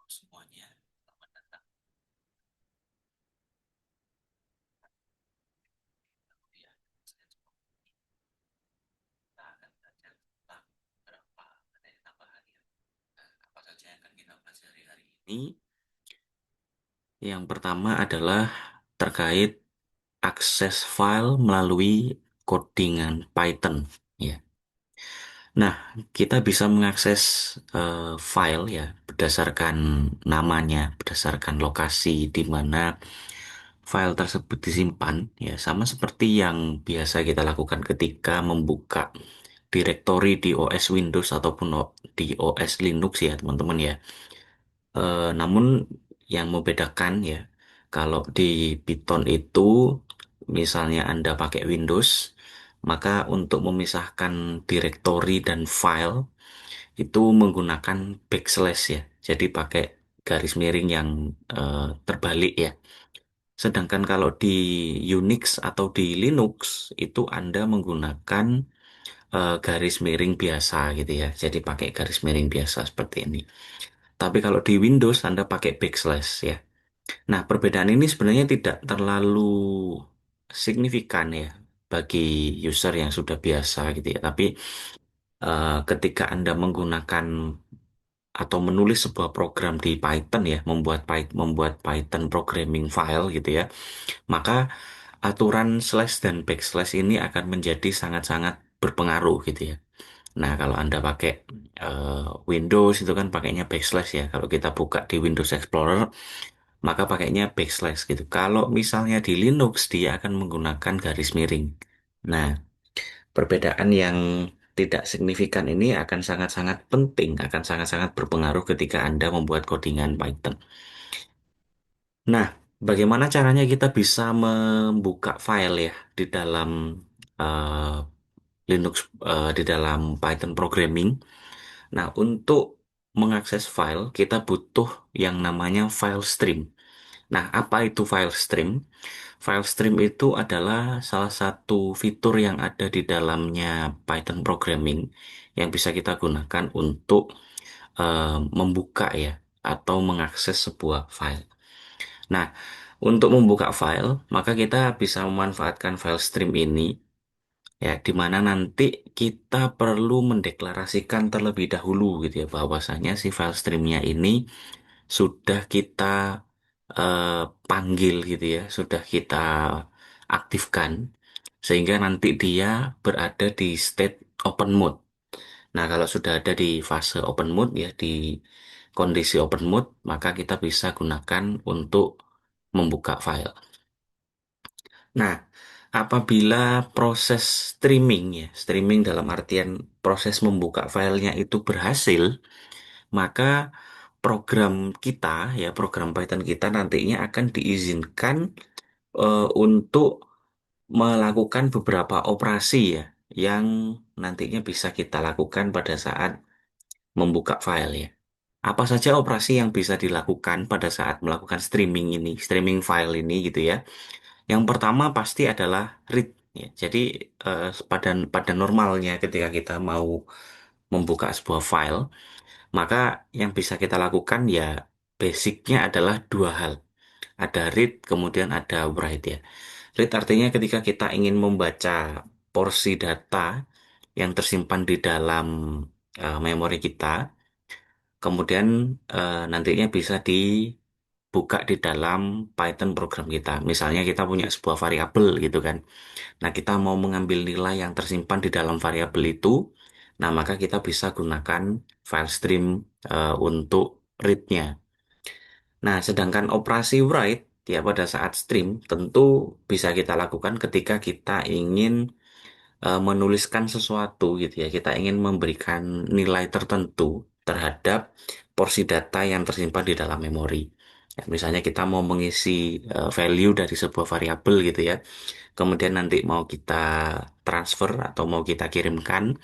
Semuanya, selamat datang. Ya, kita akan belajar tentang beberapa materi tambahan ya. Apa saja yang akan kita pelajari hari ini? Yang pertama adalah terkait akses file melalui codingan Python. Ya. Nah, kita bisa mengakses file ya berdasarkan namanya, berdasarkan lokasi di mana file tersebut disimpan ya, sama seperti yang biasa kita lakukan ketika membuka direktori di OS Windows ataupun di OS Linux ya teman-teman ya. Namun yang membedakan ya, kalau di Python itu misalnya Anda pakai Windows, maka untuk memisahkan direktori dan file itu menggunakan backslash ya. Jadi pakai garis miring yang terbalik ya. Sedangkan kalau di Unix atau di Linux itu Anda menggunakan garis miring biasa gitu ya. Jadi pakai garis miring biasa seperti ini. Tapi kalau di Windows Anda pakai backslash ya. Nah, perbedaan ini sebenarnya tidak terlalu signifikan ya bagi user yang sudah biasa gitu ya. Tapi ketika Anda menggunakan atau menulis sebuah program di Python ya, membuat Python programming file gitu ya, maka aturan slash dan backslash ini akan menjadi sangat-sangat berpengaruh gitu ya. Nah, kalau Anda pakai Windows itu kan pakainya backslash ya. Kalau kita buka di Windows Explorer, maka pakainya backslash gitu. Kalau misalnya di Linux, dia akan menggunakan garis miring. Nah, perbedaan yang tidak signifikan ini akan sangat-sangat penting, akan sangat-sangat berpengaruh ketika Anda membuat codingan Python. Nah, bagaimana caranya kita bisa membuka file ya di dalam eh, Linux, di dalam Python programming? Nah, untuk mengakses file, kita butuh yang namanya file stream. Nah, apa itu file stream? File stream itu adalah salah satu fitur yang ada di dalamnya Python programming yang bisa kita gunakan untuk membuka ya atau mengakses sebuah file. Nah, untuk membuka file, maka kita bisa memanfaatkan file stream ini ya, di mana nanti kita perlu mendeklarasikan terlebih dahulu gitu ya bahwasanya si file streamnya ini sudah kita eh, panggil gitu ya, sudah kita aktifkan sehingga nanti dia berada di state open mode. Nah, kalau sudah ada di fase open mode ya, di kondisi open mode, maka kita bisa gunakan untuk membuka file. Nah, apabila proses streaming ya, streaming dalam artian proses membuka filenya itu berhasil, maka program kita ya, program Python kita nantinya akan diizinkan untuk melakukan beberapa operasi ya, yang nantinya bisa kita lakukan pada saat membuka file ya. Apa saja operasi yang bisa dilakukan pada saat melakukan streaming ini, streaming file ini gitu ya. Yang pertama pasti adalah read ya. Jadi pada normalnya ketika kita mau membuka sebuah file, maka yang bisa kita lakukan ya basicnya adalah dua hal. Ada read, kemudian ada write ya. Read artinya ketika kita ingin membaca porsi data yang tersimpan di dalam memori kita, kemudian nantinya bisa dibuka di dalam Python program kita. Misalnya kita punya sebuah variabel gitu kan. Nah, kita mau mengambil nilai yang tersimpan di dalam variabel itu, nah maka kita bisa gunakan file stream untuk read-nya. Nah, sedangkan operasi write ya pada saat stream tentu bisa kita lakukan ketika kita ingin menuliskan sesuatu gitu ya. Kita ingin memberikan nilai tertentu terhadap porsi data yang tersimpan di dalam memori. Ya, misalnya kita mau mengisi value dari sebuah variabel gitu ya. Kemudian nanti mau kita transfer atau mau kita kirimkan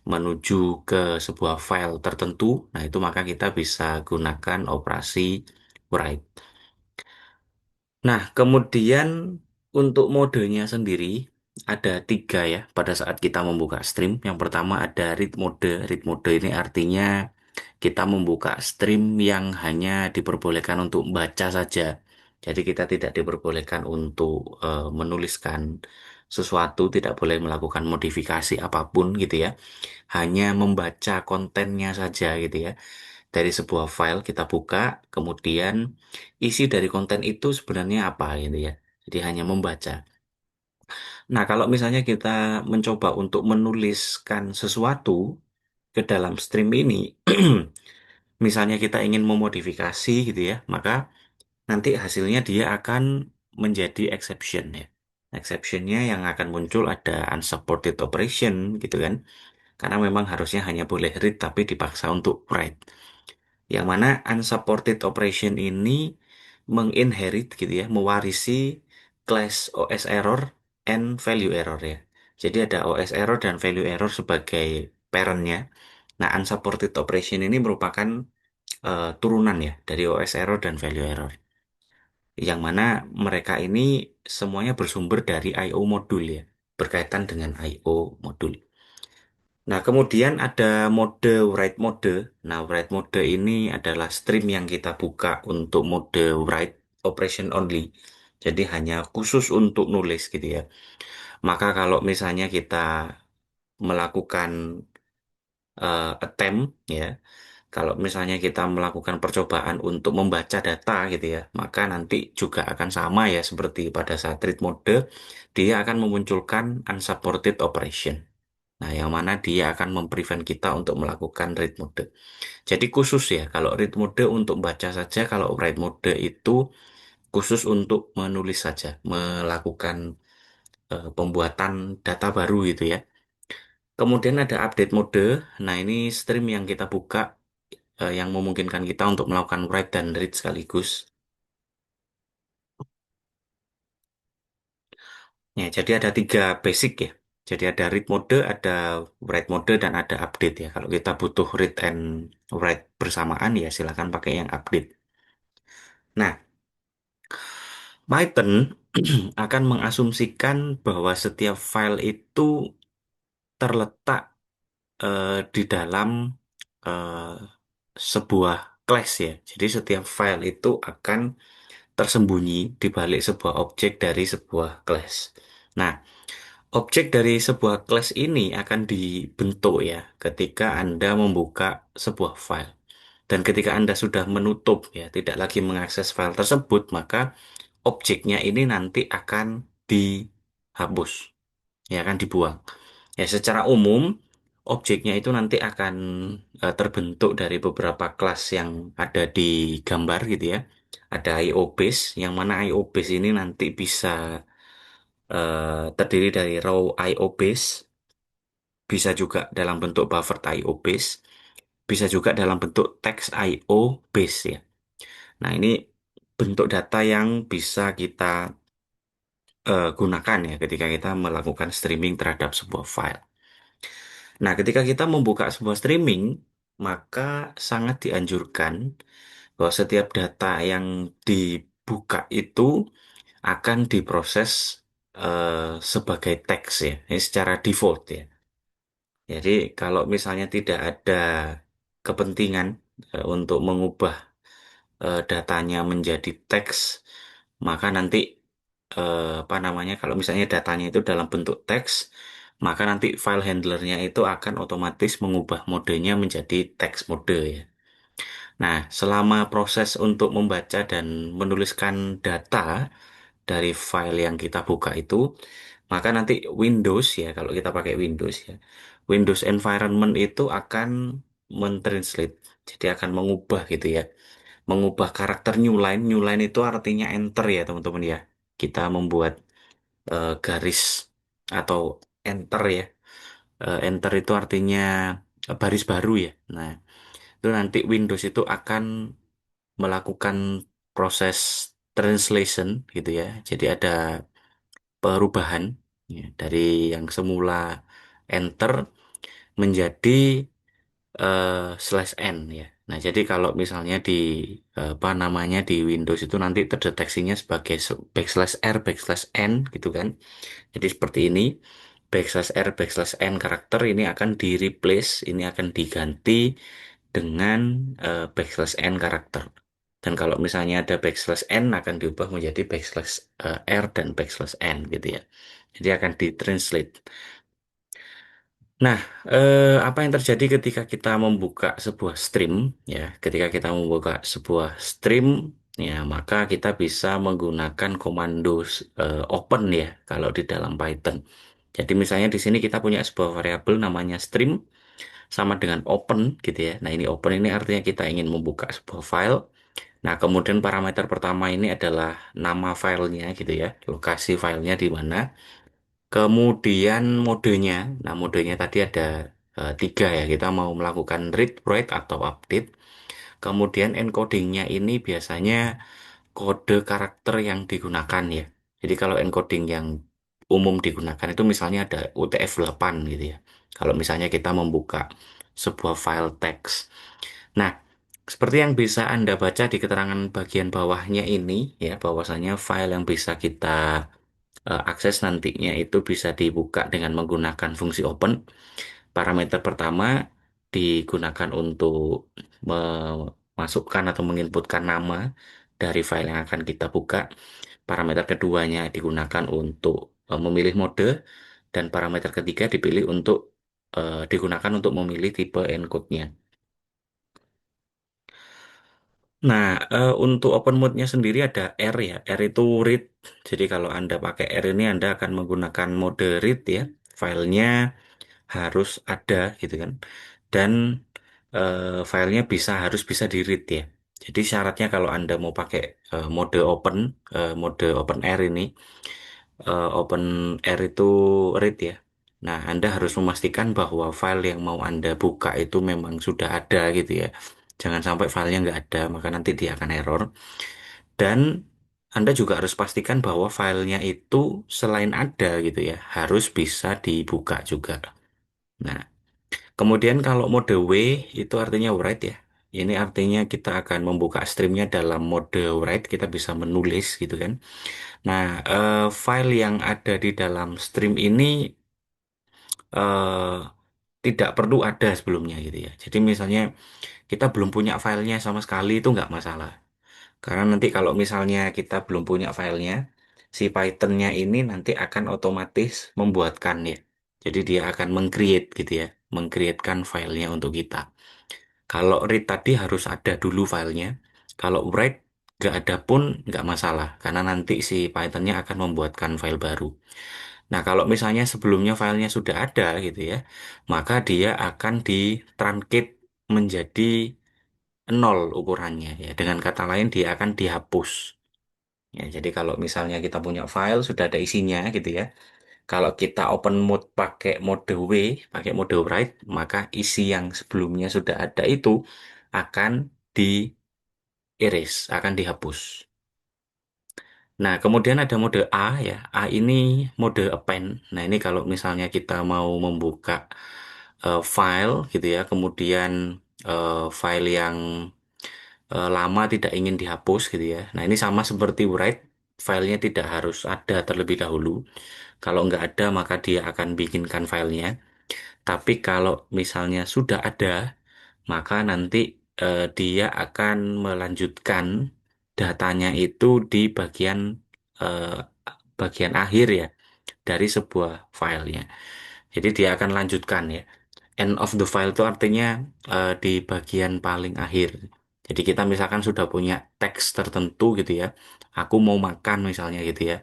menuju ke sebuah file tertentu. Nah, itu maka kita bisa gunakan operasi write. Nah, kemudian untuk modenya sendiri ada tiga ya pada saat kita membuka stream. Yang pertama ada read mode. Read mode ini artinya kita membuka stream yang hanya diperbolehkan untuk baca saja. Jadi kita tidak diperbolehkan untuk menuliskan sesuatu, tidak boleh melakukan modifikasi apapun gitu ya. Hanya membaca kontennya saja gitu ya. Dari sebuah file kita buka, kemudian isi dari konten itu sebenarnya apa gitu ya. Jadi hanya membaca. Nah, kalau misalnya kita mencoba untuk menuliskan sesuatu ke dalam stream ini, misalnya kita ingin memodifikasi gitu ya, maka nanti hasilnya dia akan menjadi exception ya. Exceptionnya yang akan muncul ada unsupported operation gitu kan, karena memang harusnya hanya boleh read tapi dipaksa untuk write. Yang mana unsupported operation ini menginherit gitu ya, mewarisi class OS error and value error ya. Jadi ada OS error dan value error sebagai parentnya. Nah, unsupported operation ini merupakan turunan ya dari OS error dan value error. Yang mana mereka ini semuanya bersumber dari I/O modul ya, berkaitan dengan I/O modul. Nah, kemudian ada mode write mode. Nah, write mode ini adalah stream yang kita buka untuk mode write operation only. Jadi hanya khusus untuk nulis gitu ya. Maka kalau misalnya kita melakukan attempt ya, kalau misalnya kita melakukan percobaan untuk membaca data gitu ya, maka nanti juga akan sama ya seperti pada saat read mode, dia akan memunculkan unsupported operation. Nah, yang mana dia akan memprevent kita untuk melakukan read mode. Jadi khusus ya, kalau read mode untuk baca saja, kalau write mode itu khusus untuk menulis saja, melakukan pembuatan data baru gitu ya. Kemudian ada update mode. Nah, ini stream yang kita buka yang memungkinkan kita untuk melakukan write dan read sekaligus. Ya, jadi ada tiga basic ya. Jadi ada read mode, ada write mode, dan ada update ya. Kalau kita butuh read and write bersamaan ya silakan pakai yang update. Nah, Python akan mengasumsikan bahwa setiap file itu terletak di dalam eh, sebuah class ya. Jadi setiap file itu akan tersembunyi di balik sebuah objek dari sebuah class. Nah, objek dari sebuah class ini akan dibentuk ya ketika Anda membuka sebuah file. Dan ketika Anda sudah menutup ya, tidak lagi mengakses file tersebut, maka objeknya ini nanti akan dihapus, ya akan dibuang. Ya, secara umum objeknya itu nanti akan terbentuk dari beberapa kelas yang ada di gambar gitu ya. Ada IO base, yang mana IO base ini nanti bisa terdiri dari raw IO base, bisa juga dalam bentuk buffered IO base, bisa juga dalam bentuk text IO base ya. Nah, ini bentuk data yang bisa kita gunakan ya ketika kita melakukan streaming terhadap sebuah file. Nah, ketika kita membuka sebuah streaming, maka sangat dianjurkan bahwa setiap data yang dibuka itu akan diproses sebagai teks ya, ini secara default ya. Jadi kalau misalnya tidak ada kepentingan untuk mengubah datanya menjadi teks, maka nanti apa namanya, kalau misalnya datanya itu dalam bentuk teks, maka nanti file handlernya itu akan otomatis mengubah modenya menjadi teks mode ya. Nah, selama proses untuk membaca dan menuliskan data dari file yang kita buka itu, maka nanti Windows ya, kalau kita pakai Windows ya, Windows environment itu akan mentranslate, jadi akan mengubah gitu ya, mengubah karakter new line. New line itu artinya enter ya teman-teman ya. Kita membuat garis atau enter ya. Enter itu artinya baris baru ya. Nah, itu nanti Windows itu akan melakukan proses translation gitu ya. Jadi ada perubahan ya, dari yang semula enter menjadi slash n ya. Nah, jadi kalau misalnya di apa namanya di Windows itu nanti terdeteksinya sebagai backslash r backslash n gitu kan. Jadi seperti ini, backslash r backslash n karakter ini akan di replace, ini akan diganti dengan backslash n karakter. Dan kalau misalnya ada backslash n akan diubah menjadi backslash r dan backslash n gitu ya. Jadi akan ditranslate. Nah, apa yang terjadi ketika kita membuka sebuah stream ya? Ketika kita membuka sebuah stream ya, maka kita bisa menggunakan komando open ya kalau di dalam Python. Jadi misalnya di sini kita punya sebuah variabel namanya stream sama dengan open gitu ya. Nah, ini open ini artinya kita ingin membuka sebuah file. Nah, kemudian parameter pertama ini adalah nama filenya gitu ya, lokasi filenya di mana. Kemudian modenya, nah modenya tadi ada tiga ya, kita mau melakukan read, write, atau update. Kemudian encodingnya ini biasanya kode karakter yang digunakan ya. Jadi kalau encoding yang umum digunakan itu misalnya ada UTF-8 gitu ya. Kalau misalnya kita membuka sebuah file teks. Nah, seperti yang bisa Anda baca di keterangan bagian bawahnya ini ya, bahwasanya file yang bisa kita akses nantinya itu bisa dibuka dengan menggunakan fungsi open. Parameter pertama digunakan untuk memasukkan atau menginputkan nama dari file yang akan kita buka. Parameter keduanya digunakan untuk memilih mode dan parameter ketiga digunakan untuk memilih tipe encode-nya. Nah, untuk open mode-nya sendiri ada R ya. R itu read. Jadi kalau Anda pakai R ini Anda akan menggunakan mode read ya. Filenya harus ada gitu kan. Dan filenya harus bisa di-read ya. Jadi syaratnya kalau Anda mau pakai mode open R ini, open R itu read ya. Nah, Anda harus memastikan bahwa file yang mau Anda buka itu memang sudah ada gitu ya. Jangan sampai filenya nggak ada, maka nanti dia akan error. Dan Anda juga harus pastikan bahwa filenya itu selain ada gitu ya, harus bisa dibuka juga. Nah, kemudian kalau mode W itu artinya write ya. Ini artinya kita akan membuka streamnya dalam mode write, kita bisa menulis gitu kan. Nah, file yang ada di dalam stream ini eh, tidak perlu ada sebelumnya gitu ya. Jadi misalnya kita belum punya filenya sama sekali itu nggak masalah. Karena nanti kalau misalnya kita belum punya filenya, si Python-nya ini nanti akan otomatis membuatkan ya. Jadi dia akan meng-create gitu ya, meng-createkan filenya untuk kita. Kalau read tadi harus ada dulu filenya. Kalau write nggak ada pun nggak masalah, karena nanti si Python-nya akan membuatkan file baru. Nah, kalau misalnya sebelumnya filenya sudah ada gitu ya, maka dia akan di-truncate menjadi nol ukurannya ya. Dengan kata lain dia akan dihapus. Ya, jadi kalau misalnya kita punya file sudah ada isinya gitu ya. Kalau kita open mode pakai mode W, pakai mode write, maka isi yang sebelumnya sudah ada itu akan di erase, akan dihapus. Nah, kemudian ada mode A ya. A ini mode append. Nah, ini kalau misalnya kita mau membuka file gitu ya, kemudian file yang lama tidak ingin dihapus gitu ya. Nah, ini sama seperti write, filenya tidak harus ada terlebih dahulu. Kalau nggak ada, maka dia akan bikinkan filenya. Tapi kalau misalnya sudah ada, maka nanti dia akan melanjutkan datanya itu di eh, bagian akhir ya dari sebuah filenya. Jadi dia akan lanjutkan ya. End of the file itu artinya di bagian paling akhir. Jadi kita misalkan sudah punya teks tertentu gitu ya. Aku mau makan misalnya gitu ya.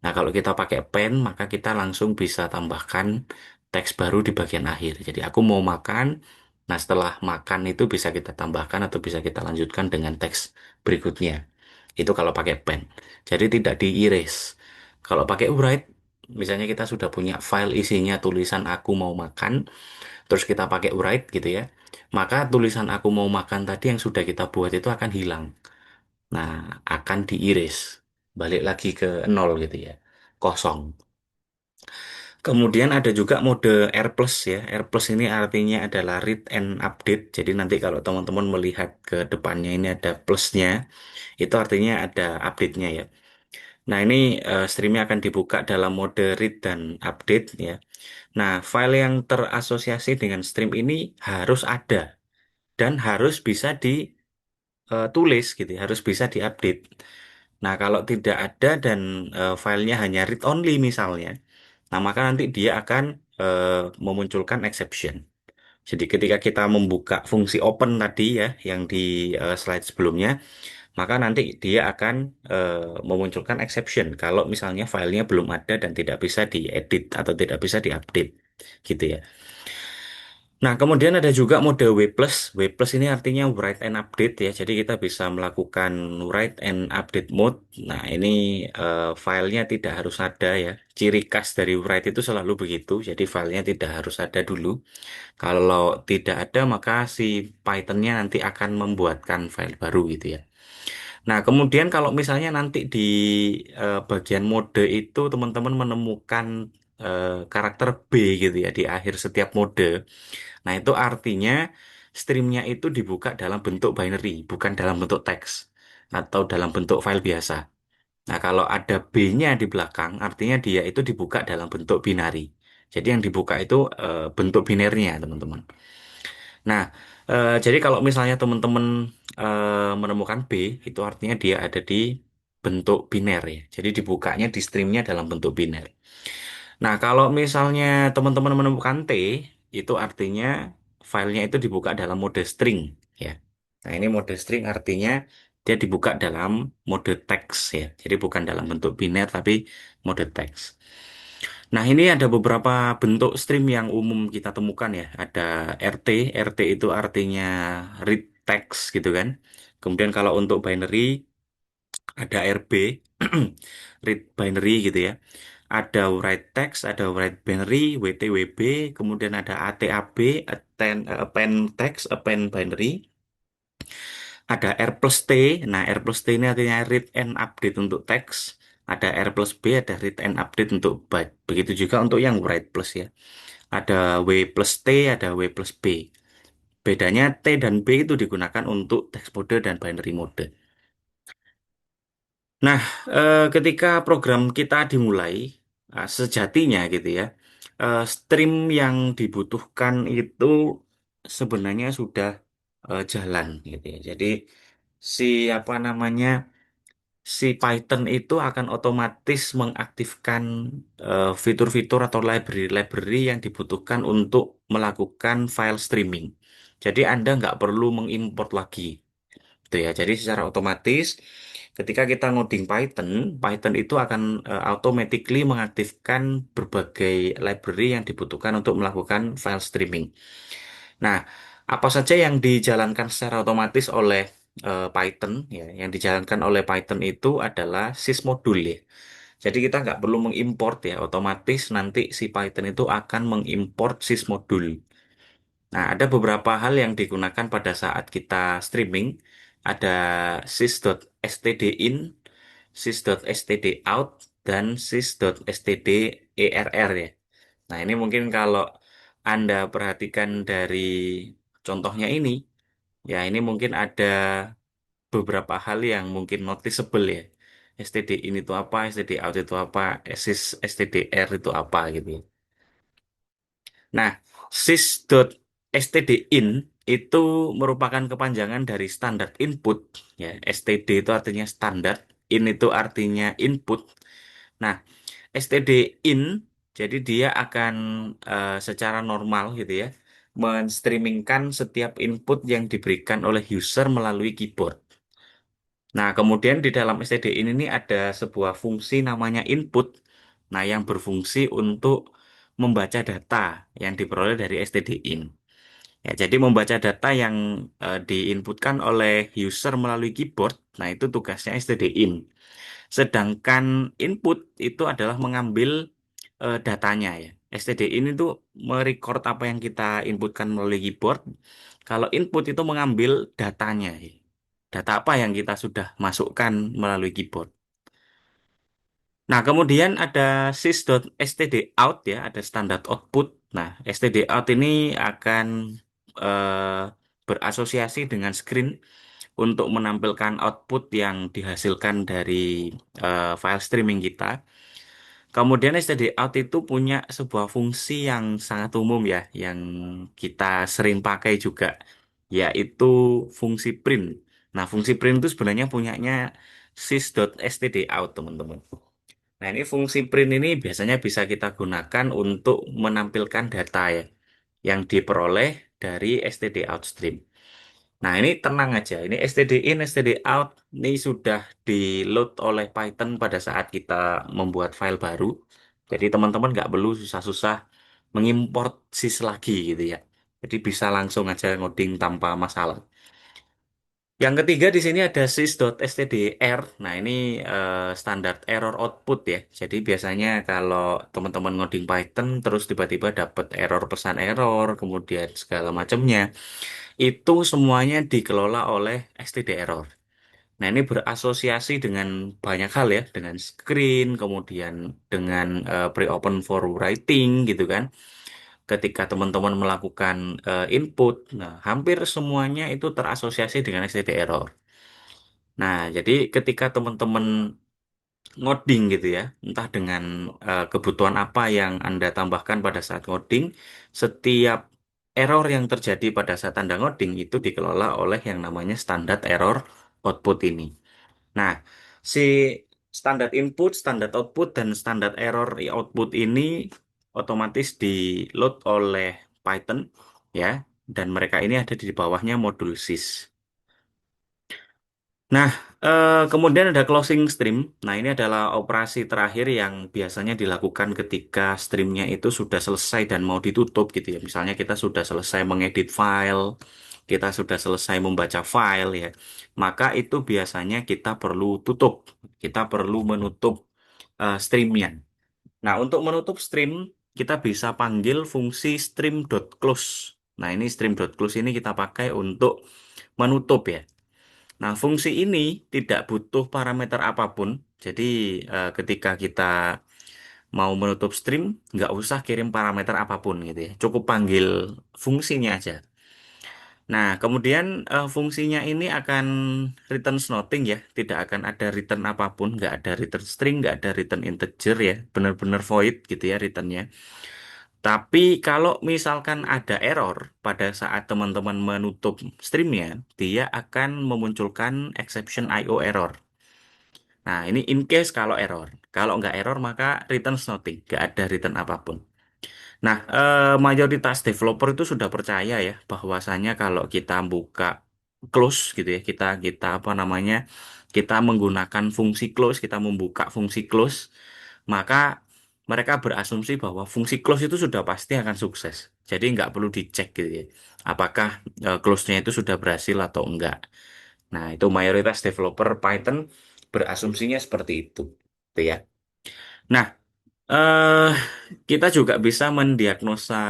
Nah, kalau kita pakai pen, maka kita langsung bisa tambahkan teks baru di bagian akhir. Jadi aku mau makan. Nah, setelah makan itu bisa kita tambahkan atau bisa kita lanjutkan dengan teks berikutnya. Itu kalau pakai pen. Jadi tidak di-erase. Kalau pakai write, misalnya kita sudah punya file isinya tulisan aku mau makan, terus kita pakai write gitu ya, maka tulisan aku mau makan tadi yang sudah kita buat itu akan hilang. Nah, akan di-erase. Balik lagi ke nol gitu ya. Kosong. Kemudian ada juga mode R plus ya. R plus ini artinya adalah read and update. Jadi nanti kalau teman-teman melihat ke depannya ini ada plusnya, itu artinya ada update-nya ya. Nah, ini streamnya akan dibuka dalam mode read dan update ya. Nah, file yang terasosiasi dengan stream ini harus ada. dan harus bisa ditulis gitu, ya, harus bisa diupdate. Nah, kalau tidak ada dan filenya hanya read only misalnya, nah maka nanti dia akan eh, memunculkan exception. Jadi ketika kita membuka fungsi open tadi ya, yang di slide sebelumnya, maka nanti dia akan memunculkan exception kalau misalnya filenya belum ada dan tidak bisa diedit atau tidak bisa diupdate, gitu ya. Nah, kemudian ada juga mode W+. W+ ini artinya write and update ya. Jadi kita bisa melakukan write and update mode. Nah, ini filenya tidak harus ada ya. Ciri khas dari write itu selalu begitu. Jadi filenya tidak harus ada dulu. Kalau tidak ada, maka si Python-nya nanti akan membuatkan file baru gitu ya. Nah, kemudian kalau misalnya nanti di bagian mode itu teman-teman menemukan karakter B gitu ya di akhir setiap mode. Nah, itu artinya streamnya itu dibuka dalam bentuk binary, bukan dalam bentuk teks atau dalam bentuk file biasa. Nah, kalau ada B-nya di belakang, artinya dia itu dibuka dalam bentuk binary. Jadi yang dibuka itu bentuk binernya, teman-teman. Nah, jadi kalau misalnya teman-teman menemukan B, itu artinya dia ada di bentuk biner ya. Jadi dibukanya di streamnya dalam bentuk biner. Nah, kalau misalnya teman-teman menemukan T, itu artinya filenya itu dibuka dalam mode string ya. Nah, ini mode string artinya dia dibuka dalam mode teks ya. Jadi bukan dalam bentuk biner tapi mode teks. Nah, ini ada beberapa bentuk stream yang umum kita temukan ya. Ada RT, RT itu artinya read text gitu kan. Kemudian kalau untuk binary ada RB, read binary gitu ya. Ada write text, ada write binary, WTWB, kemudian ada ATAB, append text, append binary. Ada R plus T, nah R plus T ini artinya read and update untuk teks. Ada R plus B, ada read and update untuk byte. Begitu juga untuk yang write plus ya. Ada W plus T, ada W plus B. Bedanya T dan B itu digunakan untuk text mode dan binary mode. Nah, ketika program kita dimulai, sejatinya gitu ya, stream yang dibutuhkan itu sebenarnya sudah jalan gitu ya. Jadi si apa namanya si Python itu akan otomatis mengaktifkan fitur-fitur atau library-library yang dibutuhkan untuk melakukan file streaming. Jadi Anda nggak perlu mengimport lagi. Gitu ya. Jadi secara otomatis ketika kita ngoding Python, Python itu akan automatically mengaktifkan berbagai library yang dibutuhkan untuk melakukan file streaming. Nah, apa saja yang dijalankan secara otomatis oleh Python ya, yang dijalankan oleh Python itu adalah sysmodule ya. Jadi kita nggak perlu mengimport ya, otomatis nanti si Python itu akan mengimport sysmodule. Nah, ada beberapa hal yang digunakan pada saat kita streaming. Ada sys.stdin, sys.stdout, dan sys.stderr ya. Nah, ini mungkin kalau Anda perhatikan dari contohnya ini, ya ini mungkin ada beberapa hal yang mungkin noticeable ya. STDin itu apa, stdout itu apa, sys.stdr itu apa gitu ya. Nah, sys.stdin itu merupakan kepanjangan dari standar input. Ya, std itu artinya standar, in itu artinya input. Nah, stdin jadi dia akan secara normal gitu ya, menstreamingkan setiap input yang diberikan oleh user melalui keyboard. Nah, kemudian di dalam stdin ini ada sebuah fungsi namanya input. Nah, yang berfungsi untuk membaca data yang diperoleh dari stdin. Ya, jadi membaca data yang diinputkan oleh user melalui keyboard. Nah, itu tugasnya stdin. Sedangkan input itu adalah mengambil datanya ya. stdin itu merecord apa yang kita inputkan melalui keyboard. Kalau input itu mengambil datanya ya. Data apa yang kita sudah masukkan melalui keyboard. Nah, kemudian ada sys.stdout ya, ada standar output. Nah, stdout ini akan berasosiasi dengan screen untuk menampilkan output yang dihasilkan dari file streaming kita. Kemudian stdout itu punya sebuah fungsi yang sangat umum ya, yang kita sering pakai juga. yaitu fungsi print. Nah, fungsi print itu sebenarnya punyanya sys.stdout, teman-teman. Nah, ini fungsi print ini biasanya bisa kita gunakan untuk menampilkan data ya, yang diperoleh dari std out stream. Nah, ini tenang aja. Ini std in, std out, ini sudah di-load oleh Python pada saat kita membuat file baru. Jadi, teman-teman nggak perlu susah-susah mengimport sys lagi gitu ya. Jadi, bisa langsung aja ngoding tanpa masalah. Yang ketiga di sini ada sys.stdr. Nah, ini standar error output ya. Jadi biasanya kalau teman-teman ngoding Python terus tiba-tiba dapat error, pesan error, kemudian segala macamnya, itu semuanya dikelola oleh stderror. Nah, ini berasosiasi dengan banyak hal ya, dengan screen, kemudian dengan pre-open for writing gitu kan. Ketika teman-teman melakukan input, nah hampir semuanya itu terasosiasi dengan stderror. Nah, jadi ketika teman-teman ngoding gitu ya, entah dengan kebutuhan apa yang Anda tambahkan pada saat ngoding, setiap error yang terjadi pada saat Anda ngoding itu dikelola oleh yang namanya standar error output ini. Nah, si standar input, standar output, dan standar error output ini otomatis di-load oleh Python ya, dan mereka ini ada di bawahnya modul sys. Nah, kemudian ada closing stream. Nah, ini adalah operasi terakhir yang biasanya dilakukan ketika streamnya itu sudah selesai dan mau ditutup gitu ya. Misalnya kita sudah selesai mengedit file, kita sudah selesai membaca file ya. Maka itu biasanya kita perlu tutup. Kita perlu menutup streamnya. Nah, untuk menutup stream, kita bisa panggil fungsi stream.close. Nah, ini stream.close ini kita pakai untuk menutup ya. Nah, fungsi ini tidak butuh parameter apapun. Jadi, ketika kita mau menutup stream, nggak usah kirim parameter apapun gitu ya. Cukup panggil fungsinya aja. Nah, kemudian fungsinya ini akan return nothing ya. Tidak akan ada return apapun. Nggak ada return string, nggak ada return integer ya. Benar-benar void gitu ya returnnya. Tapi kalau misalkan ada error pada saat teman-teman menutup streamnya, dia akan memunculkan exception IO error. Nah, ini in case kalau error. Kalau nggak error, maka return nothing. Nggak ada return apapun. Nah, mayoritas developer itu sudah percaya ya, bahwasanya kalau kita buka close gitu ya, kita apa namanya, kita menggunakan fungsi close, kita membuka fungsi close, maka mereka berasumsi bahwa fungsi close itu sudah pasti akan sukses. Jadi nggak perlu dicek gitu ya, apakah close-nya itu sudah berhasil atau enggak. Nah, itu mayoritas developer Python berasumsinya seperti itu, gitu ya. Nah, eh kita juga bisa mendiagnosa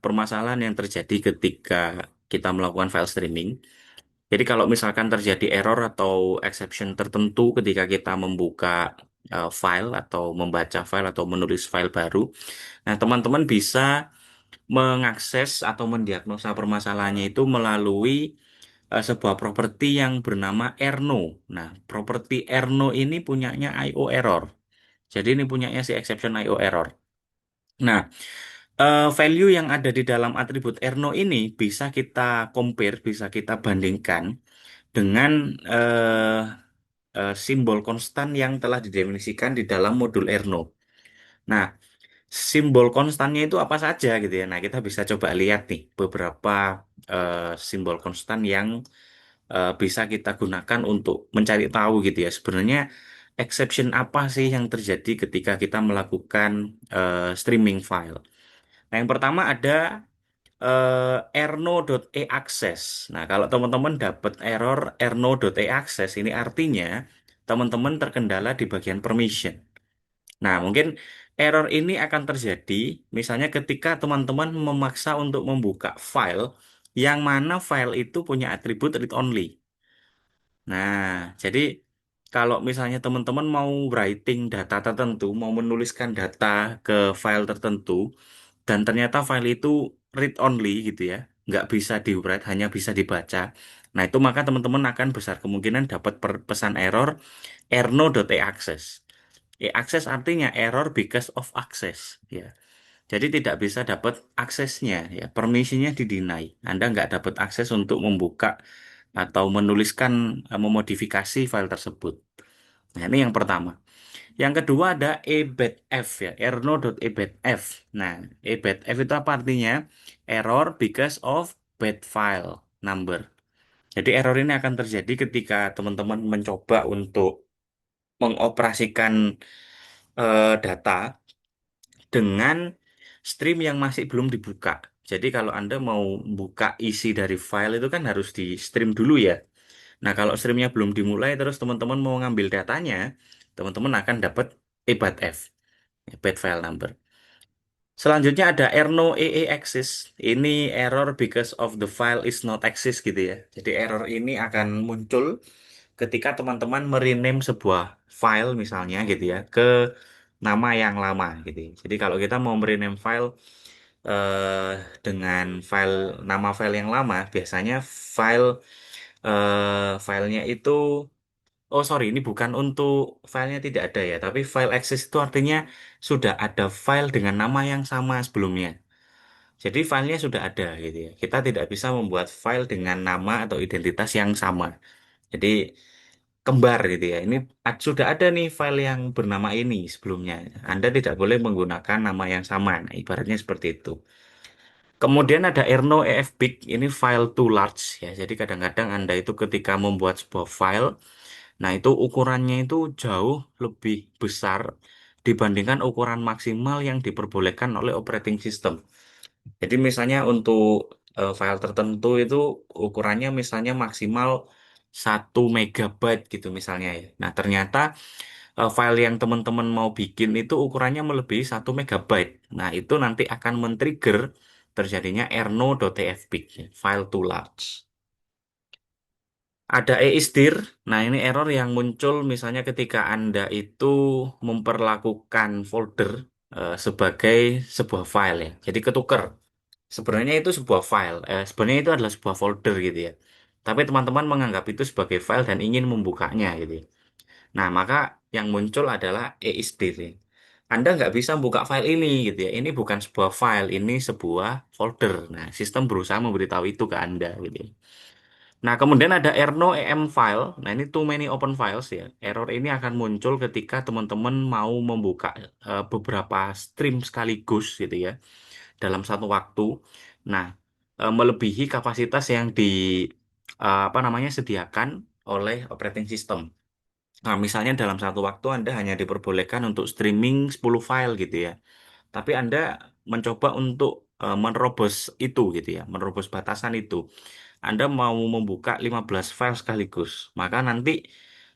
permasalahan yang terjadi ketika kita melakukan file streaming. Jadi kalau misalkan terjadi error atau exception tertentu ketika kita membuka file atau membaca file atau menulis file baru, nah teman-teman bisa mengakses atau mendiagnosa permasalahannya itu melalui sebuah properti yang bernama Erno. Nah, properti Erno ini punyanya IO error. Jadi ini punyanya si exception IO error. Nah, value yang ada di dalam atribut Erno ini bisa kita compare, bisa kita bandingkan dengan simbol konstan yang telah didefinisikan di dalam modul Erno. Nah, simbol konstannya itu apa saja gitu ya. Nah, kita bisa coba lihat nih beberapa simbol konstan yang bisa kita gunakan untuk mencari tahu gitu ya. Sebenarnya exception apa sih yang terjadi ketika kita melakukan streaming file. Nah, yang pertama ada erno.eaccess. Nah, kalau teman-teman dapat error erno.eaccess, ini artinya teman-teman terkendala di bagian permission. Nah, mungkin error ini akan terjadi misalnya ketika teman-teman memaksa untuk membuka file yang mana file itu punya atribut read only. Nah, jadi kalau misalnya teman-teman mau writing data tertentu, mau menuliskan data ke file tertentu, dan ternyata file itu read only gitu ya, nggak bisa di write, hanya bisa dibaca. Nah, itu maka teman-teman akan besar kemungkinan dapat pesan error erno.eaccess. E-access artinya error because of access ya. Jadi tidak bisa dapat aksesnya, ya, permisinya di-deny. Anda nggak dapat akses untuk membuka atau menuliskan, memodifikasi file tersebut. Nah, ini yang pertama. Yang kedua ada ebadf ya, erno.ebadf. Nah, ebadf itu apa artinya? Error because of bad file number. Jadi error ini akan terjadi ketika teman-teman mencoba untuk mengoperasikan data dengan stream yang masih belum dibuka. Jadi kalau Anda mau buka isi dari file itu kan harus di stream dulu ya. Nah, kalau streamnya belum dimulai terus teman-teman mau ngambil datanya, teman-teman akan dapat ebadf, bad file number. Selanjutnya ada erno ee access. Ini error because of the file is not access gitu ya. Jadi error ini akan muncul ketika teman-teman merename sebuah file misalnya gitu ya ke nama yang lama gitu ya. Jadi kalau kita mau merename file eh, dengan nama file yang lama, biasanya file filenya itu, oh sorry, ini bukan untuk filenya tidak ada ya, tapi file access itu artinya sudah ada file dengan nama yang sama sebelumnya. Jadi filenya sudah ada gitu ya. Kita tidak bisa membuat file dengan nama atau identitas yang sama. Jadi kembar gitu ya. Ini sudah ada nih file yang bernama ini sebelumnya. Anda tidak boleh menggunakan nama yang sama. Nah, ibaratnya seperti itu. Kemudian ada Erno EFBIG, ini file too large ya. Jadi kadang-kadang Anda itu ketika membuat sebuah file, nah itu ukurannya itu jauh lebih besar dibandingkan ukuran maksimal yang diperbolehkan oleh operating system. Jadi misalnya untuk file tertentu itu ukurannya misalnya maksimal 1 MB gitu misalnya ya. Nah ternyata file yang teman-teman mau bikin itu ukurannya melebihi 1 MB. Nah itu nanti akan men-trigger terjadinya erno.tfbig, ya, file too large. Ada EISDIR. Nah, ini error yang muncul misalnya ketika Anda itu memperlakukan folder sebagai sebuah file ya. Jadi ketuker. Sebenarnya itu sebuah file. Sebenarnya itu adalah sebuah folder gitu ya. Tapi teman-teman menganggap itu sebagai file dan ingin membukanya gitu ya. Nah, maka yang muncul adalah EISDIR. Ya. Anda nggak bisa buka file ini gitu ya. Ini bukan sebuah file, ini sebuah folder. Nah, sistem berusaha memberitahu itu ke Anda gitu ya. Nah, kemudian ada erno em file. Nah, ini too many open files ya. Error ini akan muncul ketika teman-teman mau membuka beberapa stream sekaligus gitu ya dalam satu waktu. Nah, melebihi kapasitas yang apa namanya sediakan oleh operating system. Nah, misalnya dalam satu waktu Anda hanya diperbolehkan untuk streaming 10 file gitu ya. Tapi Anda mencoba untuk menerobos itu gitu ya, menerobos batasan itu. Anda mau membuka 15 file sekaligus, maka nanti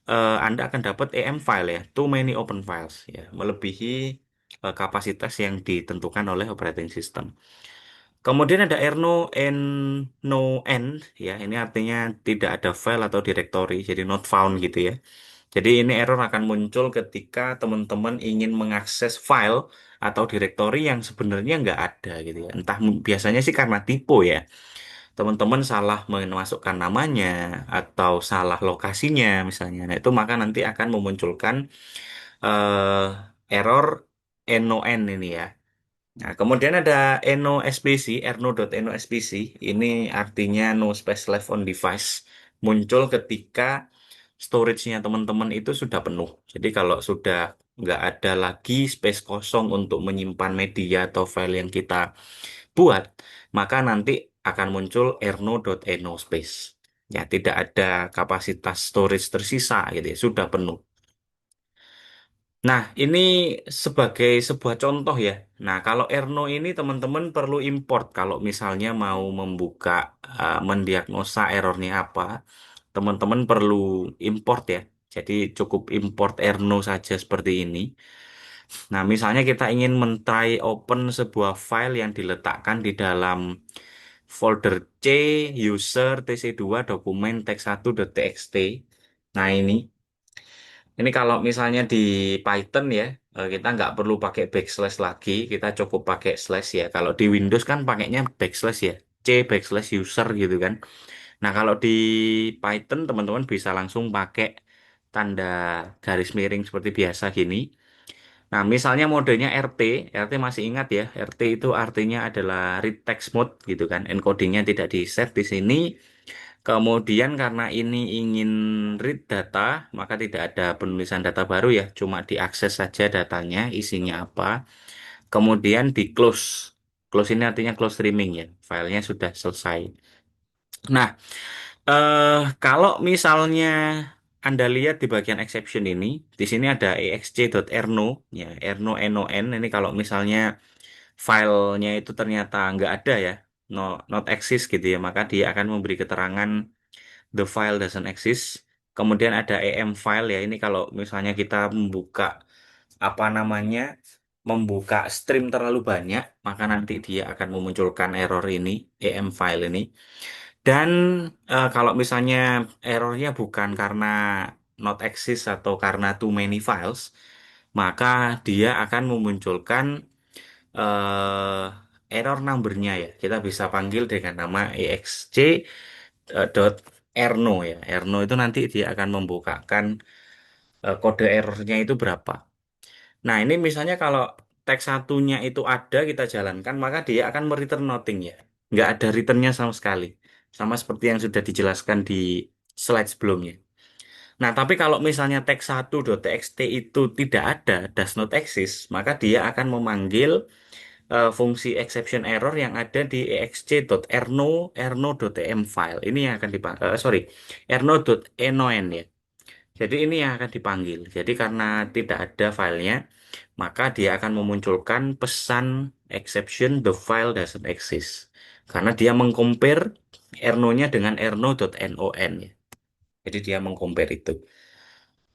Anda akan dapat EM file ya, too many open files ya, melebihi kapasitas yang ditentukan oleh operating system. Kemudian ada erno and no end ya, ini artinya tidak ada file atau directory, jadi not found gitu ya. Jadi ini error akan muncul ketika teman-teman ingin mengakses file atau directory yang sebenarnya nggak ada gitu ya. Entah biasanya sih karena typo ya. Teman-teman salah memasukkan namanya atau salah lokasinya misalnya. Nah, itu maka nanti akan memunculkan error NON ini ya. Nah, kemudian ada NoSPC, erno.nospc. Ini artinya no space left on device. Muncul ketika storage-nya teman-teman itu sudah penuh. Jadi kalau sudah nggak ada lagi space kosong untuk menyimpan media atau file yang kita buat, maka nanti akan muncul erno.enospace. Ya, tidak ada kapasitas storage tersisa gitu ya, sudah penuh. Nah, ini sebagai sebuah contoh ya. Nah, kalau Erno ini teman-teman perlu import kalau misalnya mau membuka, mendiagnosa errornya apa, teman-teman perlu import ya. Jadi cukup import Erno saja seperti ini. Nah, misalnya kita ingin men-try open sebuah file yang diletakkan di dalam folder C, user, tc2, dokumen, teks1.txt. Nah, ini kalau misalnya di Python ya, kita nggak perlu pakai backslash lagi, kita cukup pakai slash ya. Kalau di Windows kan pakainya backslash ya, C backslash user gitu kan. Nah kalau di Python teman-teman bisa langsung pakai tanda garis miring seperti biasa gini. Nah, misalnya modenya RT, RT masih ingat ya, RT itu artinya adalah read text mode gitu kan, encodingnya tidak di set di sini. Kemudian karena ini ingin read data, maka tidak ada penulisan data baru ya, cuma diakses saja datanya, isinya apa. Kemudian di close. Close ini artinya close streaming ya, filenya sudah selesai. Nah, kalau misalnya Anda lihat di bagian exception ini, di sini ada exc.erno, ya, erno non. Ini kalau misalnya filenya itu ternyata nggak ada ya, no, not exist gitu ya, maka dia akan memberi keterangan the file doesn't exist. Kemudian ada em file ya, ini kalau misalnya kita membuka apa namanya, membuka stream terlalu banyak, maka nanti dia akan memunculkan error ini, em file ini. Dan kalau misalnya errornya bukan karena not exist atau karena too many files, maka dia akan memunculkan error numbernya ya. Kita bisa panggil dengan nama exc dot erno ya. Erno itu nanti dia akan membukakan kode errornya itu berapa. Nah, ini misalnya kalau teks satunya itu ada kita jalankan, maka dia akan return nothing ya. Nggak ada returnnya sama sekali. Sama seperti yang sudah dijelaskan di slide sebelumnya. Nah, tapi kalau misalnya teks1.txt itu tidak ada, does not exist, maka dia akan memanggil fungsi exception error yang ada di exc.erno, erno.tmfile. Ini yang akan dipanggil, sorry, erno.enoen ya. Jadi ini yang akan dipanggil. Jadi karena tidak ada filenya, maka dia akan memunculkan pesan exception the file doesn't exist. Karena dia mengcompare erno-nya dengan erno.non ya. Jadi dia mengcompare itu.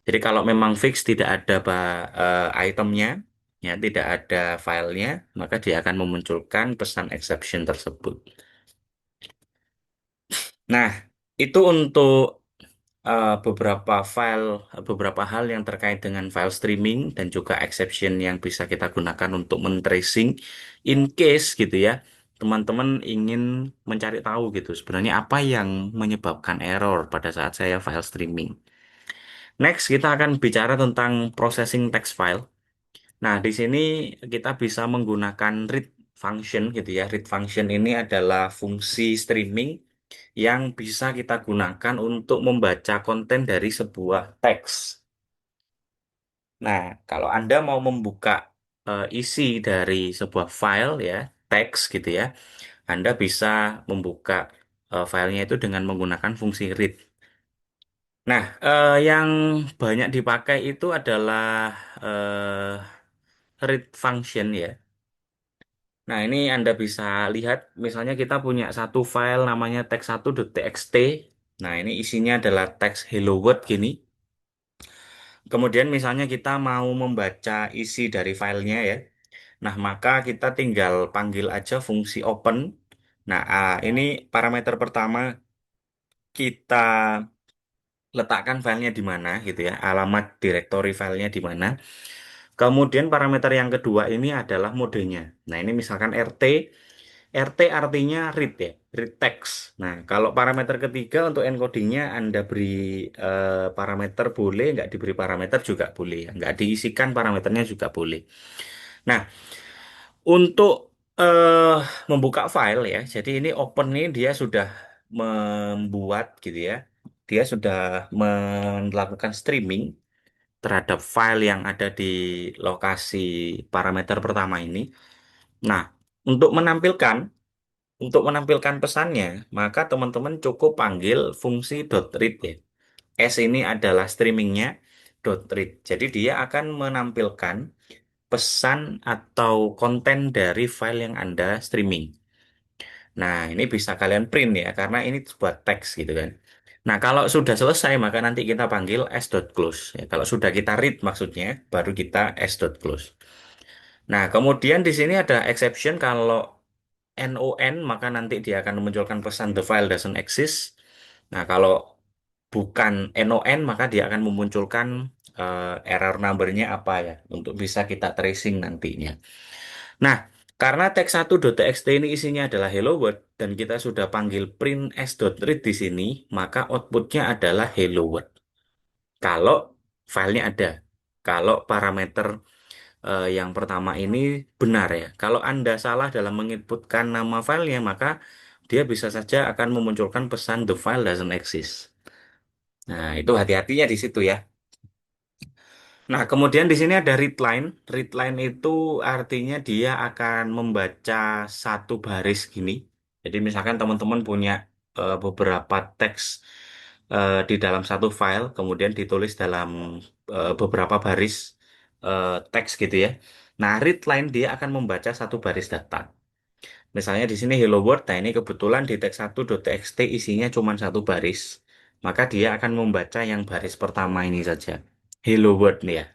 Jadi kalau memang fix tidak ada itemnya, ya tidak ada filenya, maka dia akan memunculkan pesan exception tersebut. Nah, itu untuk beberapa hal yang terkait dengan file streaming dan juga exception yang bisa kita gunakan untuk men-tracing in case gitu ya. Teman-teman ingin mencari tahu gitu sebenarnya apa yang menyebabkan error pada saat saya file streaming. Next, kita akan bicara tentang processing text file. Nah, di sini kita bisa menggunakan read function gitu ya. Read function ini adalah fungsi streaming yang bisa kita gunakan untuk membaca konten dari sebuah teks. Nah, kalau Anda mau membuka isi dari sebuah file ya, teks gitu ya, Anda bisa membuka filenya itu dengan menggunakan fungsi read. Nah, yang banyak dipakai itu adalah read function ya. Nah, ini Anda bisa lihat, misalnya kita punya satu file namanya teks1.txt. Nah, ini isinya adalah teks hello world gini. Kemudian misalnya kita mau membaca isi dari filenya ya. Nah, maka kita tinggal panggil aja fungsi open. Nah, ini parameter pertama kita letakkan filenya di mana gitu ya, alamat directory filenya di mana. Kemudian parameter yang kedua ini adalah modenya. Nah, ini misalkan RT. RT artinya read ya, read text. Nah, kalau parameter ketiga untuk encodingnya Anda beri parameter boleh, nggak diberi parameter juga boleh. Ya. Nggak diisikan parameternya juga boleh. Nah, untuk eh, membuka file ya, jadi ini open ini dia sudah membuat gitu ya. Dia sudah melakukan streaming terhadap file yang ada di lokasi parameter pertama ini. Nah, untuk menampilkan pesannya, maka teman-teman cukup panggil fungsi .read ya. S ini adalah streamingnya .read. Jadi dia akan menampilkan pesan atau konten dari file yang Anda streaming. Nah, ini bisa kalian print ya, karena ini buat teks gitu kan. Nah, kalau sudah selesai, maka nanti kita panggil s.close. Ya, kalau sudah kita read maksudnya, baru kita s.close. Nah, kemudian di sini ada exception kalau non, maka nanti dia akan memunculkan pesan the file doesn't exist. Nah, kalau bukan non, maka dia akan memunculkan error numbernya apa ya, untuk bisa kita tracing nantinya. Nah, karena teks1.txt ini isinya adalah hello world dan kita sudah panggil print s.read di sini, maka outputnya adalah hello world. Kalau filenya ada, kalau parameter yang pertama ini benar ya. Kalau Anda salah dalam menginputkan nama filenya, maka dia bisa saja akan memunculkan pesan the file doesn't exist. Nah, itu hati-hatinya di situ ya. Nah, kemudian di sini ada read line. Read line itu artinya dia akan membaca satu baris gini. Jadi misalkan teman-teman punya beberapa teks di dalam satu file, kemudian ditulis dalam beberapa baris teks gitu ya. Nah, read line dia akan membaca satu baris data. Misalnya di sini hello world, nah ini kebetulan di teks 1.txt isinya cuma satu baris. Maka dia akan membaca yang baris pertama ini saja. Hello world nih ya.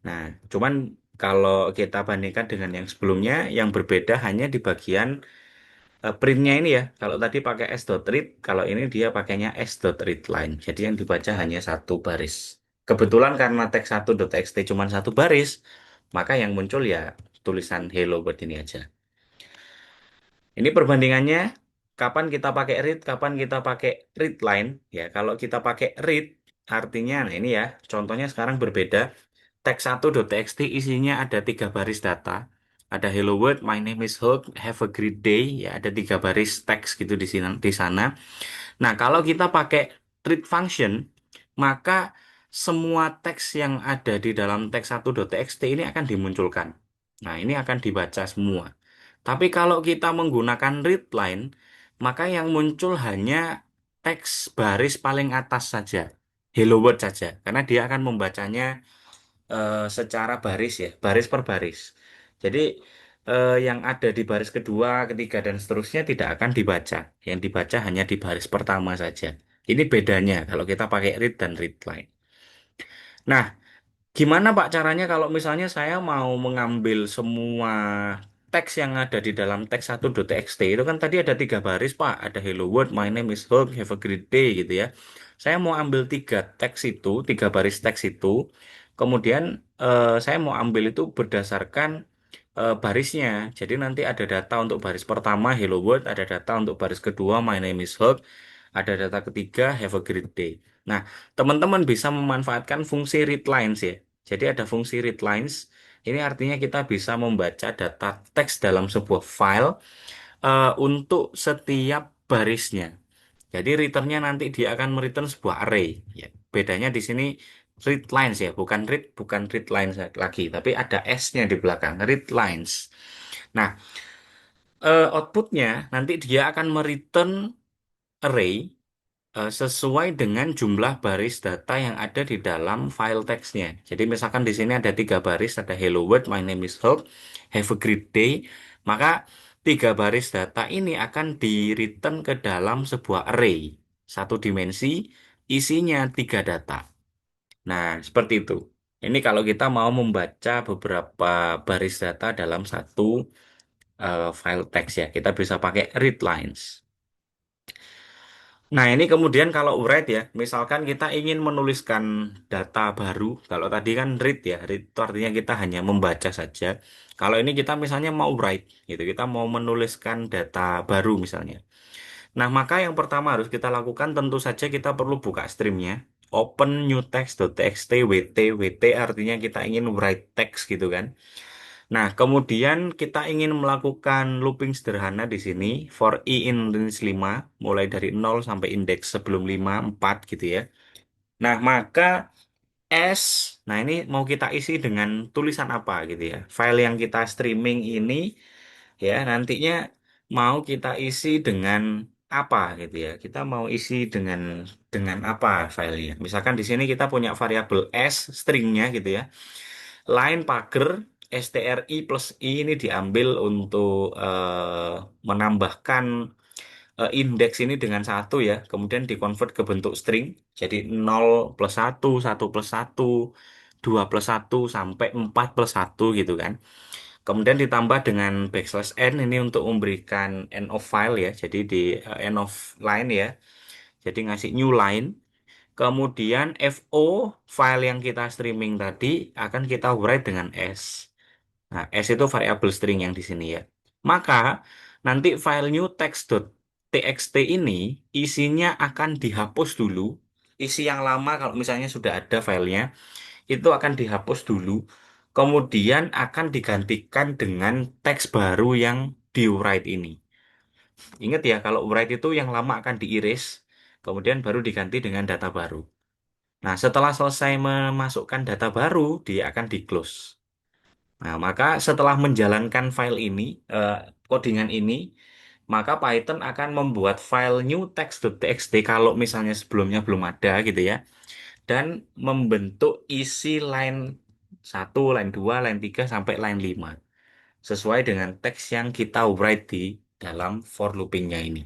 Nah, cuman kalau kita bandingkan dengan yang sebelumnya, yang berbeda hanya di bagian printnya ini ya. Kalau tadi pakai s.read, kalau ini dia pakainya s.readline. Jadi yang dibaca hanya satu baris. Kebetulan karena teks 1.txt cuma satu baris, maka yang muncul ya tulisan hello world ini aja. Ini perbandingannya, kapan kita pakai read, kapan kita pakai read line. Ya, kalau kita pakai read, artinya, nah ini ya, contohnya sekarang berbeda. Teks 1.txt isinya ada tiga baris data. Ada hello world, my name is Hope, have a great day. Ya, ada tiga baris teks gitu di sini, di sana. Nah, kalau kita pakai read function, maka semua teks yang ada di dalam teks 1.txt ini akan dimunculkan. Nah, ini akan dibaca semua. Tapi kalau kita menggunakan readline, maka yang muncul hanya teks baris paling atas saja. Hello World saja. Karena dia akan membacanya secara baris ya, baris per baris. Jadi yang ada di baris kedua, ketiga, dan seterusnya tidak akan dibaca. Yang dibaca hanya di baris pertama saja. Ini bedanya kalau kita pakai read dan readline. Nah, gimana Pak caranya kalau misalnya saya mau mengambil semua teks yang ada di dalam teks 1.txt itu kan tadi ada tiga baris Pak, ada hello world, my name is Hope, have a great day gitu ya. Saya mau ambil tiga teks itu, tiga baris teks itu, kemudian saya mau ambil itu berdasarkan barisnya. Jadi nanti ada data untuk baris pertama hello world, ada data untuk baris kedua my name is Hope, ada data ketiga have a great day. Nah, teman-teman bisa memanfaatkan fungsi read lines ya. Jadi ada fungsi read lines. Ini artinya kita bisa membaca data teks dalam sebuah file untuk setiap barisnya. Jadi returnnya nanti dia akan mereturn sebuah array. Ya, bedanya di sini read lines ya, bukan read lines lagi, tapi ada S-nya di belakang, read lines. Nah, outputnya nanti dia akan mereturn array sesuai dengan jumlah baris data yang ada di dalam file teksnya. Jadi misalkan di sini ada tiga baris, ada hello world, my name is Hope, have a great day. Maka tiga baris data ini akan di-return ke dalam sebuah array. Satu dimensi, isinya tiga data. Nah, seperti itu. Ini kalau kita mau membaca beberapa baris data dalam satu file teks ya, kita bisa pakai read lines. Nah, ini kemudian kalau write ya, misalkan kita ingin menuliskan data baru, kalau tadi kan read ya, read itu artinya kita hanya membaca saja. Kalau ini kita misalnya mau write, gitu, kita mau menuliskan data baru misalnya. Nah, maka yang pertama harus kita lakukan tentu saja kita perlu buka streamnya, open new text.txt, wt artinya kita ingin write text gitu kan. Nah, kemudian kita ingin melakukan looping sederhana di sini for i in range 5 mulai dari 0 sampai indeks sebelum 5 4 gitu ya. Nah, maka S, nah ini mau kita isi dengan tulisan apa gitu ya. File yang kita streaming ini ya nantinya mau kita isi dengan apa gitu ya. Kita mau isi dengan apa filenya. Misalkan di sini kita punya variabel S stringnya gitu ya. Line pagar stri plus i ini diambil untuk menambahkan indeks ini dengan satu ya, kemudian dikonvert ke bentuk string, jadi 0 plus satu, satu plus satu, 2 plus satu, sampai 4 plus satu gitu kan. Kemudian ditambah dengan backslash n ini untuk memberikan end of file ya, jadi di end of line ya, jadi ngasih new line. Kemudian FO file yang kita streaming tadi akan kita write dengan S. Nah, S itu variabel string yang di sini ya. Maka nanti file new text.txt ini isinya akan dihapus dulu. Isi yang lama kalau misalnya sudah ada filenya itu akan dihapus dulu. kemudian akan digantikan dengan teks baru yang di write ini. Ingat ya, kalau write itu yang lama akan di-erase, kemudian baru diganti dengan data baru. Nah, setelah selesai memasukkan data baru, dia akan di-close. Nah, maka setelah menjalankan file ini, eh, codingan ini, maka Python akan membuat file new text.txt kalau misalnya sebelumnya belum ada gitu ya, dan membentuk isi line 1, line 2, line 3 sampai line 5 sesuai dengan teks yang kita write di dalam for loopingnya ini.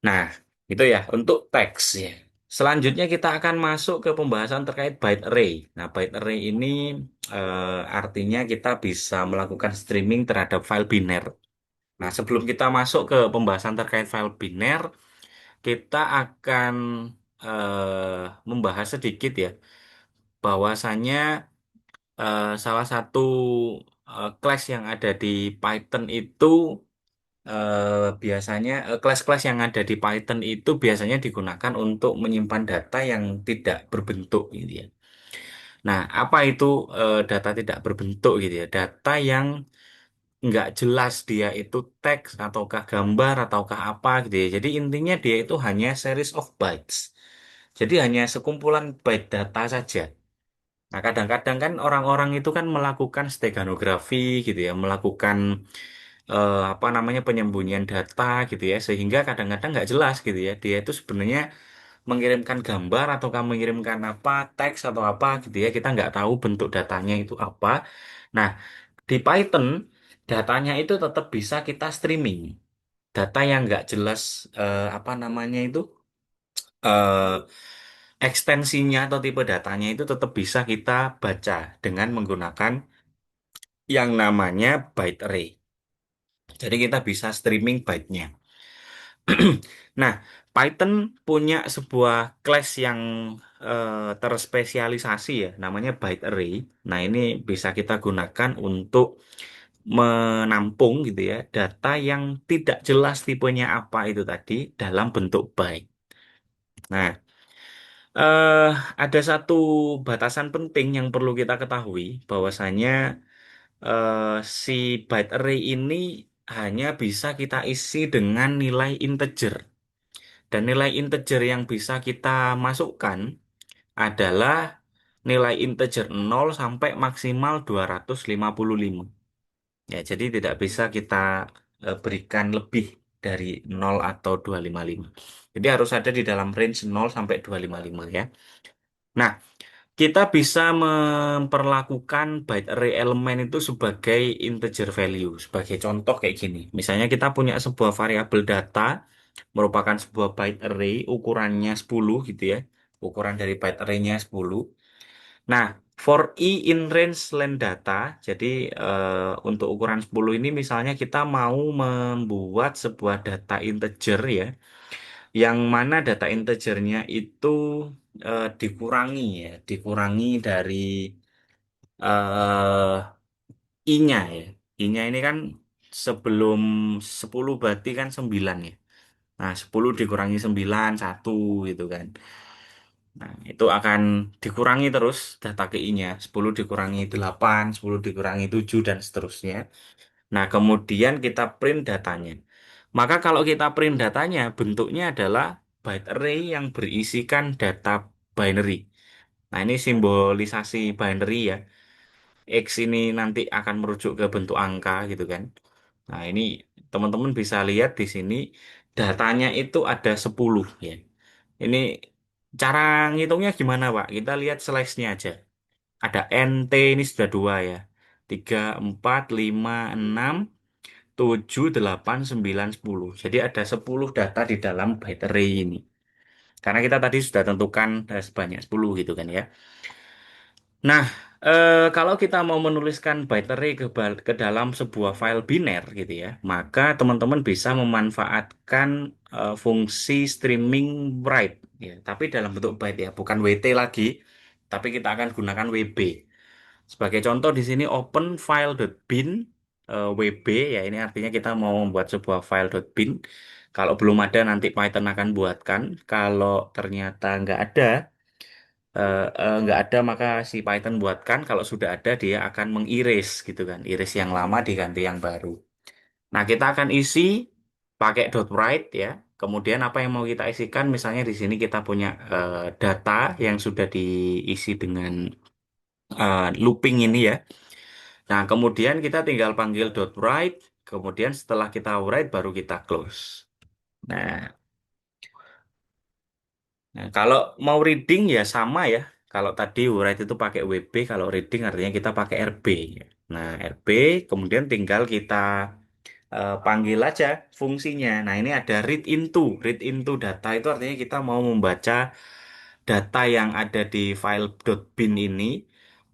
Nah, itu ya untuk teks ya. Selanjutnya kita akan masuk ke pembahasan terkait byte array. Nah, byte array ini artinya kita bisa melakukan streaming terhadap file biner. Nah, sebelum kita masuk ke pembahasan terkait file biner, kita akan membahas sedikit ya, bahwasannya salah satu class yang ada di Python itu biasanya kelas-kelas yang ada di Python itu biasanya digunakan untuk menyimpan data yang tidak berbentuk gitu ya. Nah, apa itu data tidak berbentuk gitu ya? Data yang nggak jelas dia itu teks ataukah gambar ataukah apa gitu ya. Jadi intinya dia itu hanya series of bytes. Jadi hanya sekumpulan byte data saja. Nah, kadang-kadang kan orang-orang itu kan melakukan steganografi gitu ya, melakukan apa namanya penyembunyian data gitu ya, sehingga kadang-kadang nggak jelas gitu ya. Dia itu sebenarnya mengirimkan gambar ataukah mengirimkan apa teks atau apa gitu ya. Kita nggak tahu bentuk datanya itu apa. Nah, di Python datanya itu tetap bisa kita streaming. Data yang nggak jelas apa namanya itu eh, ekstensinya atau tipe datanya itu tetap bisa kita baca dengan menggunakan yang namanya byte array. Jadi kita bisa streaming byte-nya. Nah, Python punya sebuah class yang terspesialisasi ya, namanya byte array. Nah, ini bisa kita gunakan untuk menampung gitu ya, data yang tidak jelas tipenya apa itu tadi dalam bentuk byte. Nah, eh ada satu batasan penting yang perlu kita ketahui bahwasanya eh, si byte array ini hanya bisa kita isi dengan nilai integer. Dan nilai integer yang bisa kita masukkan adalah nilai integer 0 sampai maksimal 255. Ya, jadi tidak bisa kita berikan lebih dari 0 atau 255. Jadi harus ada di dalam range 0 sampai 255 ya. Nah, kita bisa memperlakukan byte array elemen itu sebagai integer value. Sebagai contoh kayak gini. Misalnya kita punya sebuah variabel data merupakan sebuah byte array ukurannya 10 gitu ya. Ukuran dari byte array-nya 10. Nah, for i in range len data, jadi untuk ukuran 10 ini misalnya kita mau membuat sebuah data integer ya, yang mana data integernya itu dikurangi ya, dikurangi dari i-nya ya. I-nya ini kan sebelum 10 berarti kan 9 ya. Nah, 10 dikurangi 9 1 gitu kan. Nah, itu akan dikurangi terus data ke I-nya. 10 dikurangi 8, 10 dikurangi 7 dan seterusnya. Nah, kemudian kita print datanya. Maka kalau kita print datanya, bentuknya adalah byte array yang berisikan data binary. Nah, ini simbolisasi binary ya. X ini nanti akan merujuk ke bentuk angka gitu kan. Nah, ini teman-teman bisa lihat di sini datanya itu ada 10 ya. Ini cara ngitungnya gimana, Pak? Kita lihat slice-nya aja. Ada NT ini sudah dua ya. 3, 4, 5, 6, 7, 8, 9, 10. Jadi ada 10 data di dalam byte array ini. Karena kita tadi sudah tentukan sebanyak 10 gitu kan ya. Nah, kalau kita mau menuliskan byte array ke dalam sebuah file biner gitu ya, maka teman-teman bisa memanfaatkan fungsi streaming write ya, tapi dalam bentuk byte ya, bukan WT lagi, tapi kita akan gunakan WB. Sebagai contoh di sini open file.bin WB ya, ini artinya kita mau membuat sebuah file.bin. Kalau belum ada nanti Python akan buatkan. Kalau ternyata nggak ada, nggak ada maka si Python buatkan, kalau sudah ada dia akan mengiris gitu kan, iris yang lama diganti yang baru. Nah, kita akan isi pakai dot write ya. Kemudian apa yang mau kita isikan, misalnya di sini kita punya data yang sudah diisi dengan looping ini ya. Nah, kemudian kita tinggal panggil dot write, kemudian setelah kita write baru kita close. Nah, kalau mau reading ya sama ya. Kalau tadi write itu pakai WB, kalau reading artinya kita pakai RB. Nah, RB kemudian tinggal kita panggil aja fungsinya. Nah, ini ada read into. Read into data itu artinya kita mau membaca data yang ada di file .bin ini.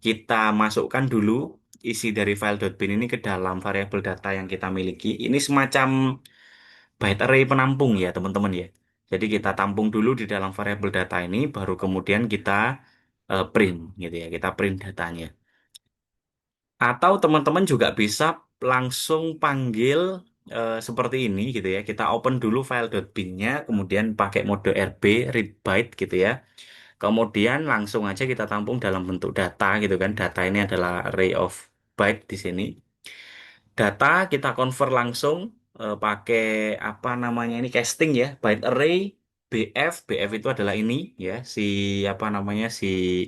Kita masukkan dulu isi dari file .bin ini ke dalam variabel data yang kita miliki. Ini semacam byte array penampung ya, teman-teman ya. Jadi kita tampung dulu di dalam variabel data ini, baru kemudian kita print gitu ya. Kita print datanya. Atau teman-teman juga bisa langsung panggil seperti ini gitu ya. Kita open dulu file .bin-nya, kemudian pakai mode RB, read byte gitu ya. Kemudian langsung aja kita tampung dalam bentuk data gitu kan. Data ini adalah array of byte di sini. Data kita convert langsung pakai apa namanya ini casting ya, byte array BF. BF itu adalah ini ya, si apa namanya si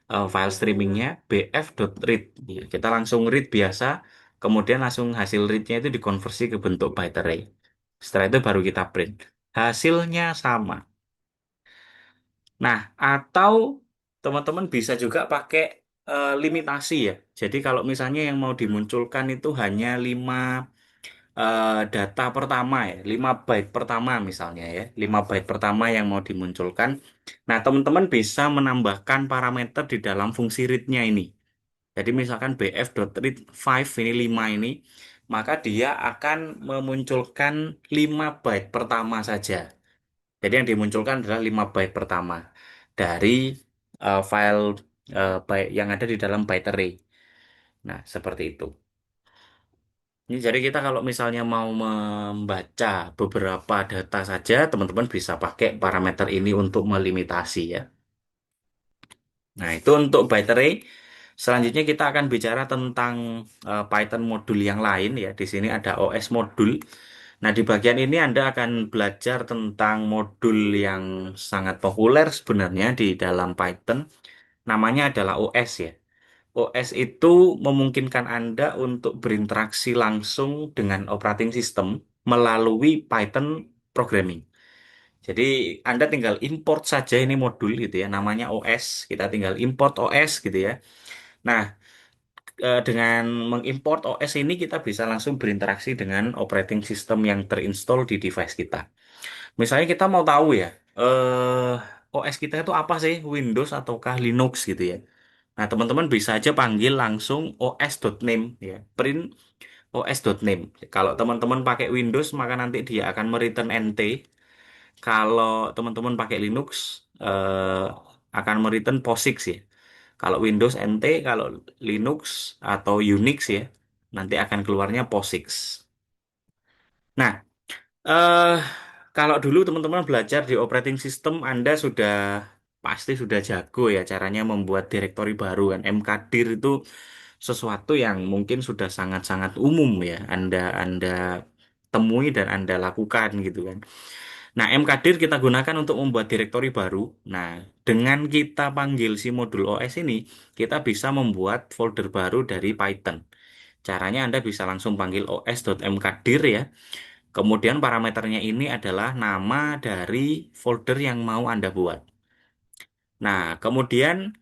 file streamingnya bf.read. Ya, kita langsung read biasa, kemudian langsung hasil readnya itu dikonversi ke bentuk byte array. Setelah itu baru kita print. Hasilnya sama. Nah, atau teman-teman bisa juga pakai limitasi ya. Jadi kalau misalnya yang mau dimunculkan itu hanya 5 data pertama ya, 5 byte pertama misalnya ya, 5 byte pertama yang mau dimunculkan. Nah, teman-teman bisa menambahkan parameter di dalam fungsi read-nya ini. Jadi misalkan bf.read 5 ini 5 ini, maka dia akan memunculkan 5 byte pertama saja. Jadi yang dimunculkan adalah 5 byte pertama dari file byte yang ada di dalam byte array. Nah, seperti itu. Ini jadi kita kalau misalnya mau membaca beberapa data saja, teman-teman bisa pakai parameter ini untuk melimitasi ya. Nah, itu untuk byte array. Selanjutnya kita akan bicara tentang Python modul yang lain ya. Di sini ada OS modul. Nah, di bagian ini Anda akan belajar tentang modul yang sangat populer sebenarnya di dalam Python. Namanya adalah OS ya. OS itu memungkinkan Anda untuk berinteraksi langsung dengan operating system melalui Python programming. Jadi Anda tinggal import saja ini modul gitu ya, namanya OS. Kita tinggal import OS gitu ya. Nah, dengan mengimport OS ini kita bisa langsung berinteraksi dengan operating system yang terinstall di device kita. Misalnya kita mau tahu ya, eh OS kita itu apa sih, Windows ataukah Linux gitu ya. Nah, teman-teman bisa aja panggil langsung os.name ya, print os.name. Kalau teman-teman pakai Windows, maka nanti dia akan mereturn NT. Kalau teman-teman pakai Linux, akan mereturn POSIX ya. Kalau Windows NT, kalau Linux atau Unix ya, nanti akan keluarnya POSIX. Nah, eh kalau dulu teman-teman belajar di operating system, Anda sudah pasti sudah jago ya caranya membuat direktori baru kan. mkdir itu sesuatu yang mungkin sudah sangat-sangat umum ya. Anda temui dan Anda lakukan gitu kan. Nah, mkdir kita gunakan untuk membuat direktori baru. Nah, dengan kita panggil si modul OS ini, kita bisa membuat folder baru dari Python. Caranya Anda bisa langsung panggil os.mkdir ya. Kemudian parameternya ini adalah nama dari folder yang mau Anda buat. Nah, kemudian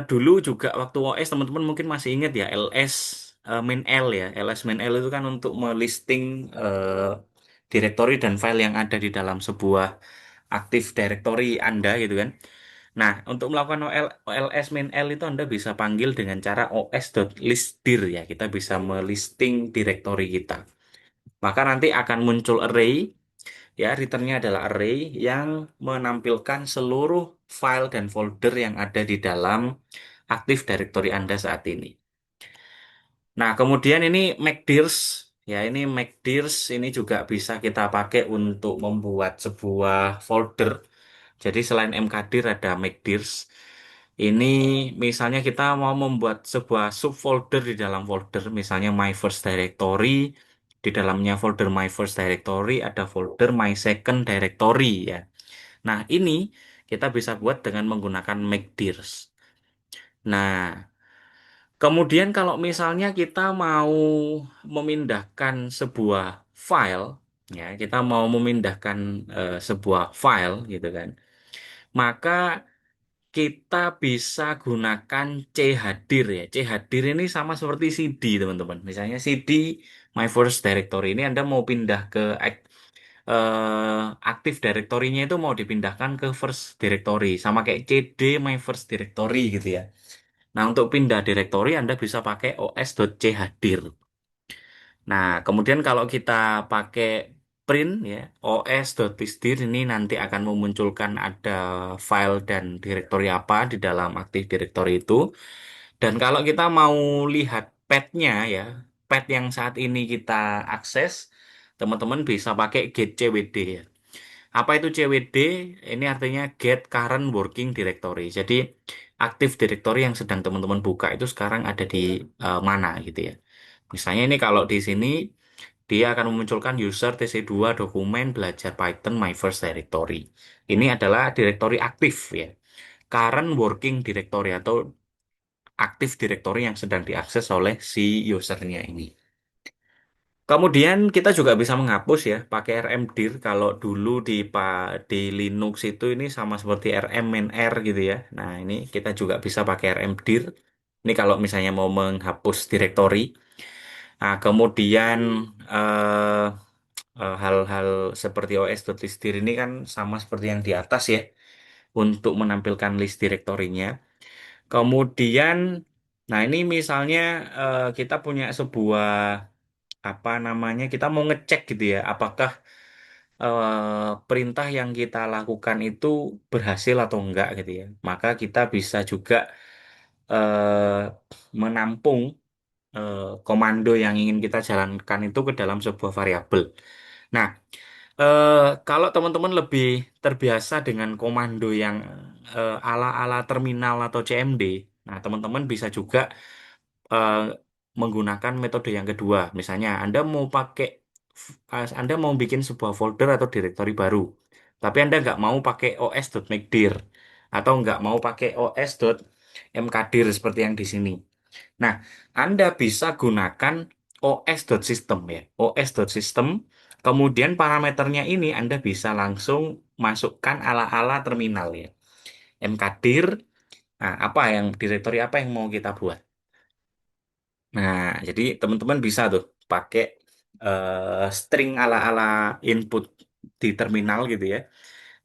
dulu juga waktu OS teman-teman mungkin masih ingat ya ls main L ya. Ls main L itu kan untuk melisting directory dan file yang ada di dalam sebuah Active Directory Anda gitu kan. Nah, untuk melakukan OLS main L itu Anda bisa panggil dengan cara os.listdir ya. Kita bisa melisting directory kita. Maka nanti akan muncul array, ya returnnya adalah array yang menampilkan seluruh file dan folder yang ada di dalam Active Directory Anda saat ini. Nah, kemudian ini McDirs, ya ini McDirs ini juga bisa kita pakai untuk membuat sebuah folder. Jadi selain mkdir ada mkdirs. Ini misalnya kita mau membuat sebuah subfolder di dalam folder, misalnya my first directory. Di dalamnya folder my first directory ada folder my second directory ya. Nah, ini kita bisa buat dengan menggunakan mkdirs. Nah, kemudian kalau misalnya kita mau memindahkan sebuah file, ya, kita mau memindahkan sebuah file gitu kan, maka kita bisa gunakan chadir ya. Chadir ini sama seperti CD teman-teman. Misalnya CD My First Directory ini Anda mau pindah ke Active Directory-nya itu mau dipindahkan ke First Directory, sama kayak CD My First Directory gitu ya. Nah, untuk pindah directory Anda bisa pakai os.chdir. Nah, kemudian kalau kita pakai print ya, os.tixdir ini nanti akan memunculkan ada file dan directory apa di dalam Active Directory itu. Dan kalau kita mau lihat path-nya ya, path yang saat ini kita akses, teman-teman bisa pakai get cwd ya. Apa itu CWD? Ini artinya Get Current Working Directory. Jadi Active Directory yang sedang teman-teman buka itu sekarang ada di mana gitu ya. Misalnya ini kalau di sini dia akan memunculkan user TC2 dokumen belajar Python My First Directory. Ini adalah directory aktif ya. Current Working Directory atau Active Directory yang sedang diakses oleh si usernya ini. Kemudian kita juga bisa menghapus ya pakai rmdir. Kalau dulu di Linux itu ini sama seperti rm-r gitu ya. Nah, ini kita juga bisa pakai rmdir. Ini kalau misalnya mau menghapus directory. Nah, kemudian eh, hal-hal seperti os.listdir ini kan sama seperti yang di atas ya untuk menampilkan list direktorinya. Kemudian, nah ini misalnya kita punya sebuah apa namanya kita mau ngecek gitu ya apakah perintah yang kita lakukan itu berhasil atau enggak gitu ya maka kita bisa juga eh, menampung komando yang ingin kita jalankan itu ke dalam sebuah variabel. Nah, eh, kalau teman-teman lebih terbiasa dengan komando yang ala-ala terminal atau CMD, nah teman-teman bisa juga eh, menggunakan metode yang kedua. Misalnya, Anda mau bikin sebuah folder atau directory baru, tapi Anda nggak mau pakai os.mkdir atau nggak mau pakai os.mkdir seperti yang di sini. Nah, Anda bisa gunakan os.system ya. os.system, kemudian parameternya ini Anda bisa langsung masukkan ala-ala terminal ya. mkdir, nah apa yang directory apa yang mau kita buat. Nah, jadi teman-teman bisa tuh pakai string ala-ala input di terminal gitu ya.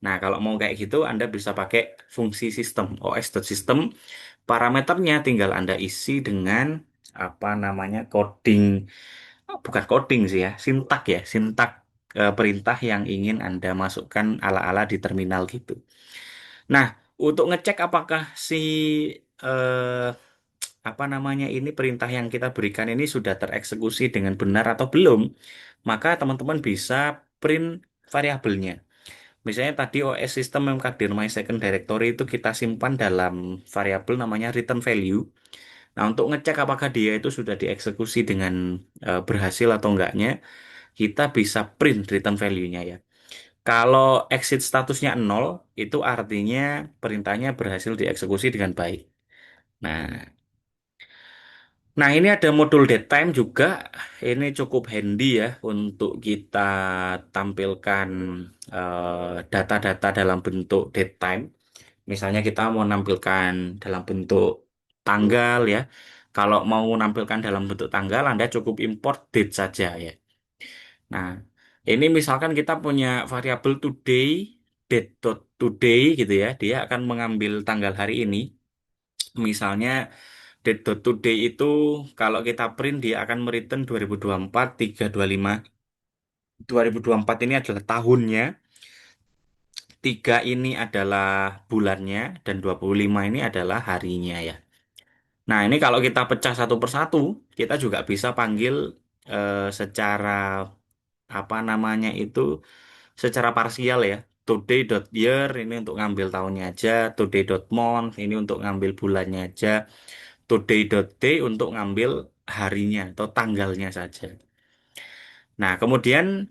Nah, kalau mau kayak gitu, Anda bisa pakai fungsi sistem, os.system. Parameternya tinggal Anda isi dengan apa namanya coding, bukan coding sih ya, sintak perintah yang ingin Anda masukkan ala-ala di terminal gitu. Nah, untuk ngecek apakah si eh, apa namanya ini perintah yang kita berikan ini sudah tereksekusi dengan benar atau belum, maka teman-teman bisa print variabelnya. Misalnya tadi OS System mkdir My Second Directory itu kita simpan dalam variabel namanya return value. Nah, untuk ngecek apakah dia itu sudah dieksekusi dengan berhasil atau enggaknya, kita bisa print return value-nya ya. Kalau exit statusnya 0, itu artinya perintahnya berhasil dieksekusi dengan baik. Nah, nah, ini ada modul datetime juga. Ini cukup handy ya untuk kita tampilkan data-data dalam bentuk datetime. Misalnya kita mau nampilkan dalam bentuk tanggal ya. Kalau mau nampilkan dalam bentuk tanggal, Anda cukup import date saja ya. Nah, ini misalkan kita punya variabel today, date.today gitu ya. Dia akan mengambil tanggal hari ini. Misalnya date.today itu kalau kita print dia akan mereturn 2024 325. 2024 ini adalah tahunnya, 3 ini adalah bulannya, dan 25 ini adalah harinya ya. Nah, ini kalau kita pecah satu persatu, kita juga bisa panggil secara apa namanya itu secara parsial ya. today.year ini untuk ngambil tahunnya aja, today.month ini untuk ngambil bulannya aja, today.day untuk ngambil harinya atau tanggalnya saja. Nah, kemudian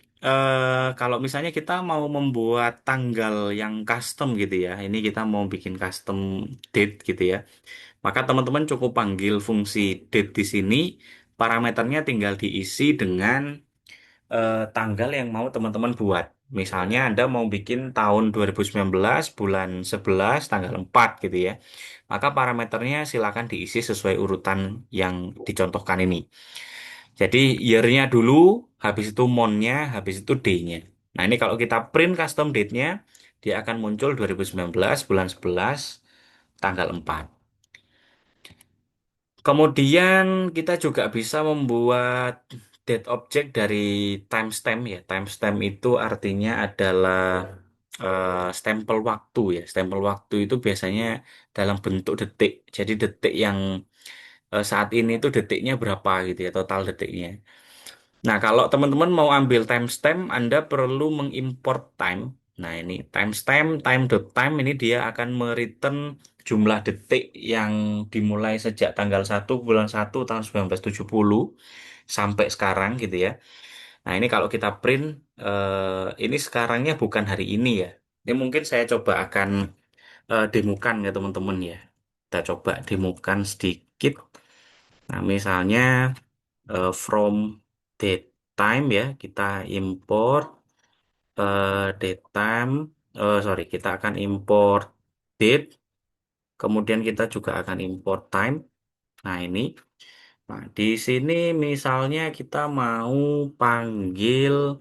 kalau misalnya kita mau membuat tanggal yang custom gitu ya, ini kita mau bikin custom date gitu ya, maka teman-teman cukup panggil fungsi date di sini, parameternya tinggal diisi dengan tanggal yang mau teman-teman buat. Misalnya Anda mau bikin tahun 2019 bulan 11 tanggal 4 gitu ya. Maka parameternya silakan diisi sesuai urutan yang dicontohkan ini. Jadi year-nya dulu, habis itu month-nya, habis itu day-nya. Nah, ini kalau kita print custom date-nya, dia akan muncul 2019 bulan 11 tanggal 4. Kemudian kita juga bisa membuat date object dari timestamp ya. Timestamp itu artinya adalah stempel waktu ya. Stempel waktu itu biasanya dalam bentuk detik. Jadi detik yang saat ini itu detiknya berapa gitu ya, total detiknya. Nah, kalau teman-teman mau ambil timestamp, Anda perlu mengimport time. Nah, ini timestamp, time.time ini dia akan mereturn jumlah detik yang dimulai sejak tanggal 1 bulan 1 tahun 1970 sampai sekarang gitu ya. Nah, ini kalau kita print, ini sekarangnya bukan hari ini ya. Ini mungkin saya coba akan demokan ya teman-teman ya. Kita coba demokan sedikit. Nah, misalnya from date time ya, kita import date time, sorry, kita akan import date, kemudian kita juga akan import time. Nah, ini, nah di sini misalnya kita mau panggil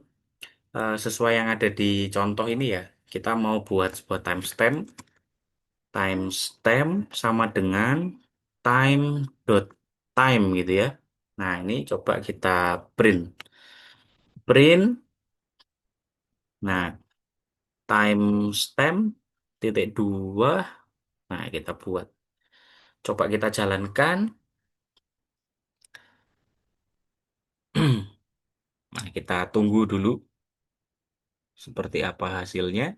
sesuai yang ada di contoh ini ya, kita mau buat sebuah timestamp, timestamp sama dengan time dot time gitu ya. Nah, ini coba kita print. Print. Nah, timestamp titik dua. Nah, kita buat. Coba kita jalankan. Nah, kita tunggu dulu seperti apa hasilnya.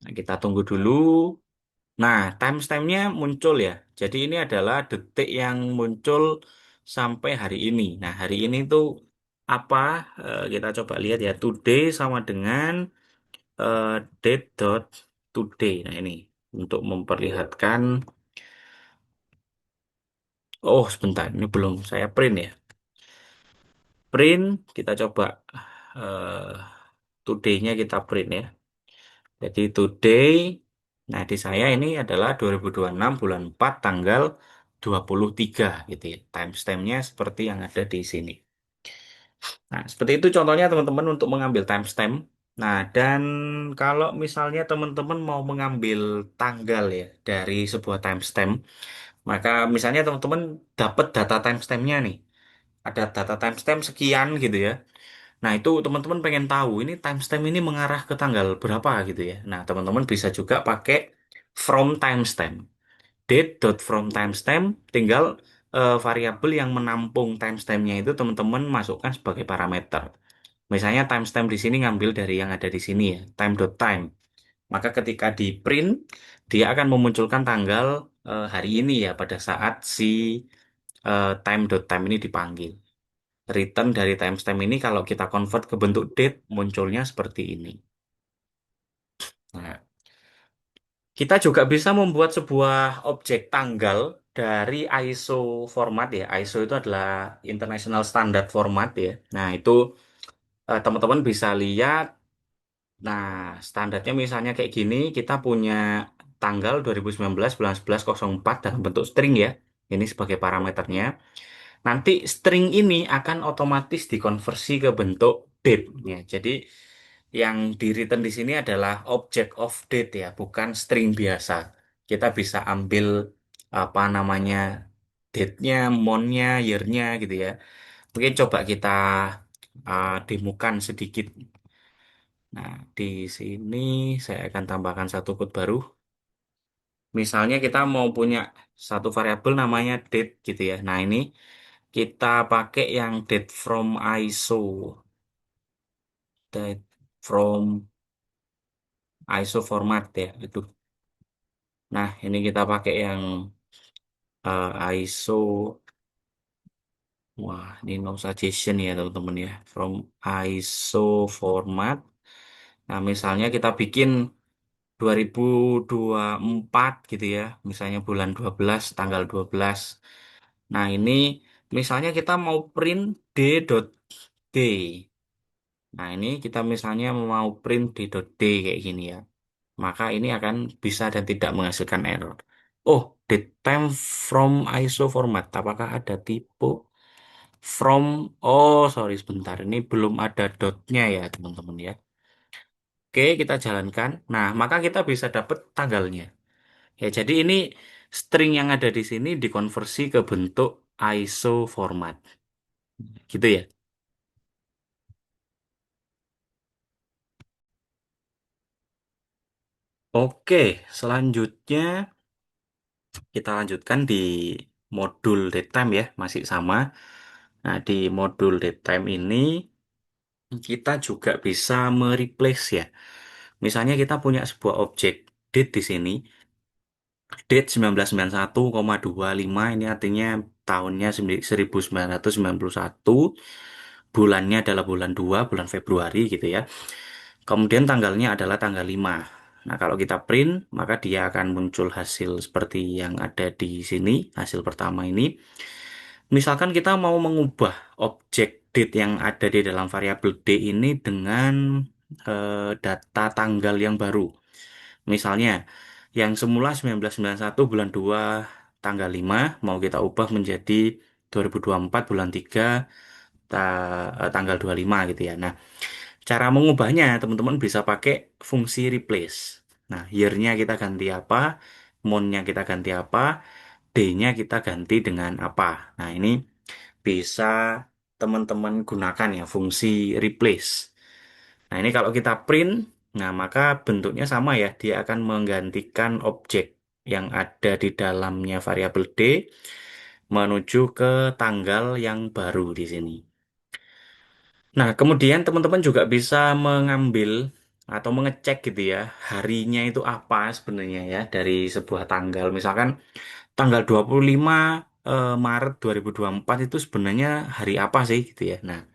Nah, kita tunggu dulu. Nah, timestampnya muncul ya. Jadi ini adalah detik yang muncul sampai hari ini. Nah, hari ini tuh apa? Kita coba lihat ya. Today sama dengan eh, date dot today. Nah, ini untuk memperlihatkan. Oh, sebentar. Ini belum saya print ya. Print, kita coba eh today-nya kita print ya. Jadi today, nah di saya ini adalah 2026 bulan 4 tanggal 23 gitu ya. Timestamp-nya seperti yang ada di sini. Nah, seperti itu contohnya teman-teman untuk mengambil timestamp. Nah, dan kalau misalnya teman-teman mau mengambil tanggal ya dari sebuah timestamp, maka misalnya teman-teman dapat data timestamp-nya nih. Ada data timestamp sekian gitu ya. Nah, itu teman-teman pengen tahu ini timestamp ini mengarah ke tanggal berapa gitu ya. Nah, teman-teman bisa juga pakai from timestamp. Date.from timestamp tinggal variabel yang menampung timestampnya itu teman-teman masukkan sebagai parameter. Misalnya timestamp di sini ngambil dari yang ada di sini ya, time.time. Maka ketika di print dia akan memunculkan tanggal hari ini ya pada saat si time.time ini dipanggil. Return dari timestamp ini kalau kita convert ke bentuk date munculnya seperti ini. Nah, kita juga bisa membuat sebuah objek tanggal dari ISO format ya. ISO itu adalah International Standard Format ya. Nah, itu teman-teman bisa lihat. Nah, standarnya misalnya kayak gini, kita punya tanggal 2019 bulan 11.04 dalam bentuk string ya. Ini sebagai parameternya. Nanti string ini akan otomatis dikonversi ke bentuk date ya. Jadi yang di return di sini adalah object of date ya, bukan string biasa. Kita bisa ambil apa namanya date-nya, month-nya, year-nya gitu ya. Mungkin coba kita demokan sedikit. Nah, di sini saya akan tambahkan satu code baru. Misalnya kita mau punya satu variabel namanya date gitu ya. Nah, ini kita pakai yang date from ISO. from ISO format ya itu. Nah, ini kita pakai yang ISO. Wah, ini no suggestion ya teman-teman ya. From ISO format. Nah, misalnya kita bikin 2024 gitu ya. Misalnya bulan 12, tanggal 12. Nah, ini misalnya kita mau print D.D. Nah, ini kita misalnya mau print D.D kayak gini ya. Maka ini akan bisa dan tidak menghasilkan error. Oh, date time from ISO format. Apakah ada tipe from? Oh, sorry sebentar. Ini belum ada dotnya ya, teman-teman ya. Oke, kita jalankan. Nah, maka kita bisa dapat tanggalnya. Ya, jadi ini string yang ada di sini dikonversi ke bentuk ISO format. Gitu ya. Oke, selanjutnya kita lanjutkan di modul datetime ya, masih sama. Nah, di modul datetime ini kita juga bisa mereplace ya. Misalnya kita punya sebuah objek date di sini, date 1991,25 ini artinya tahunnya 1991, bulannya adalah bulan 2, bulan Februari gitu ya. Kemudian tanggalnya adalah tanggal 5. Nah, kalau kita print, maka dia akan muncul hasil seperti yang ada di sini, hasil pertama ini. Misalkan kita mau mengubah objek date yang ada di dalam variabel D ini dengan data tanggal yang baru. Misalnya, yang semula 1991 bulan 2 tanggal 5 mau kita ubah menjadi 2024 bulan 3 tanggal 25 gitu ya. Nah, cara mengubahnya teman-teman bisa pakai fungsi replace. Nah, year-nya kita ganti apa, month-nya kita ganti apa, D-nya kita ganti dengan apa. Nah, ini bisa teman-teman gunakan ya fungsi replace. Nah, ini kalau kita print, nah maka bentuknya sama ya, dia akan menggantikan objek yang ada di dalamnya variabel D menuju ke tanggal yang baru di sini. Nah, kemudian teman-teman juga bisa mengambil atau mengecek gitu ya, harinya itu apa sebenarnya ya dari sebuah tanggal. Misalkan tanggal 25 Maret 2024 itu sebenarnya hari apa sih gitu ya. Nah,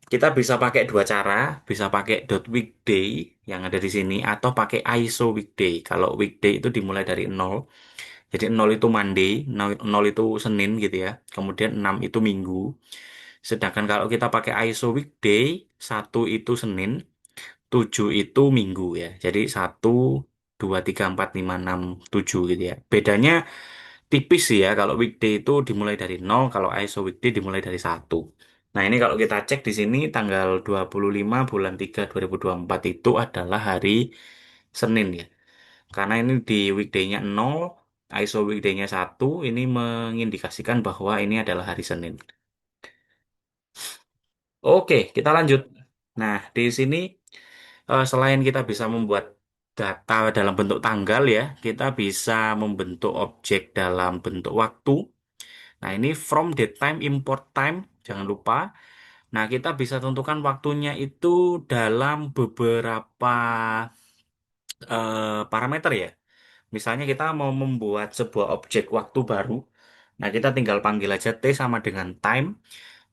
kita bisa pakai dua cara, bisa pakai dot weekday yang ada di sini atau pakai ISO weekday. Kalau weekday itu dimulai dari 0. Jadi 0 itu Monday, 0 itu Senin gitu ya. Kemudian 6 itu Minggu. Sedangkan kalau kita pakai ISO weekday, 1 itu Senin, 7 itu Minggu ya. Jadi 1, 2, 3, 4, 5, 6, 7 gitu ya. Bedanya tipis sih ya. Kalau weekday itu dimulai dari 0, kalau ISO weekday dimulai dari 1. Nah, ini kalau kita cek di sini tanggal 25 bulan 3 2024 itu adalah hari Senin ya. Karena ini di weekday-nya 0, ISO weekday-nya 1, ini mengindikasikan bahwa ini adalah hari Senin. Oke, kita lanjut. Nah, di sini selain kita bisa membuat data dalam bentuk tanggal ya, kita bisa membentuk objek dalam bentuk waktu. Nah, ini from date time, import time, jangan lupa. Nah, kita bisa tentukan waktunya itu dalam beberapa parameter ya. Misalnya kita mau membuat sebuah objek waktu baru. Nah, kita tinggal panggil aja T sama dengan time.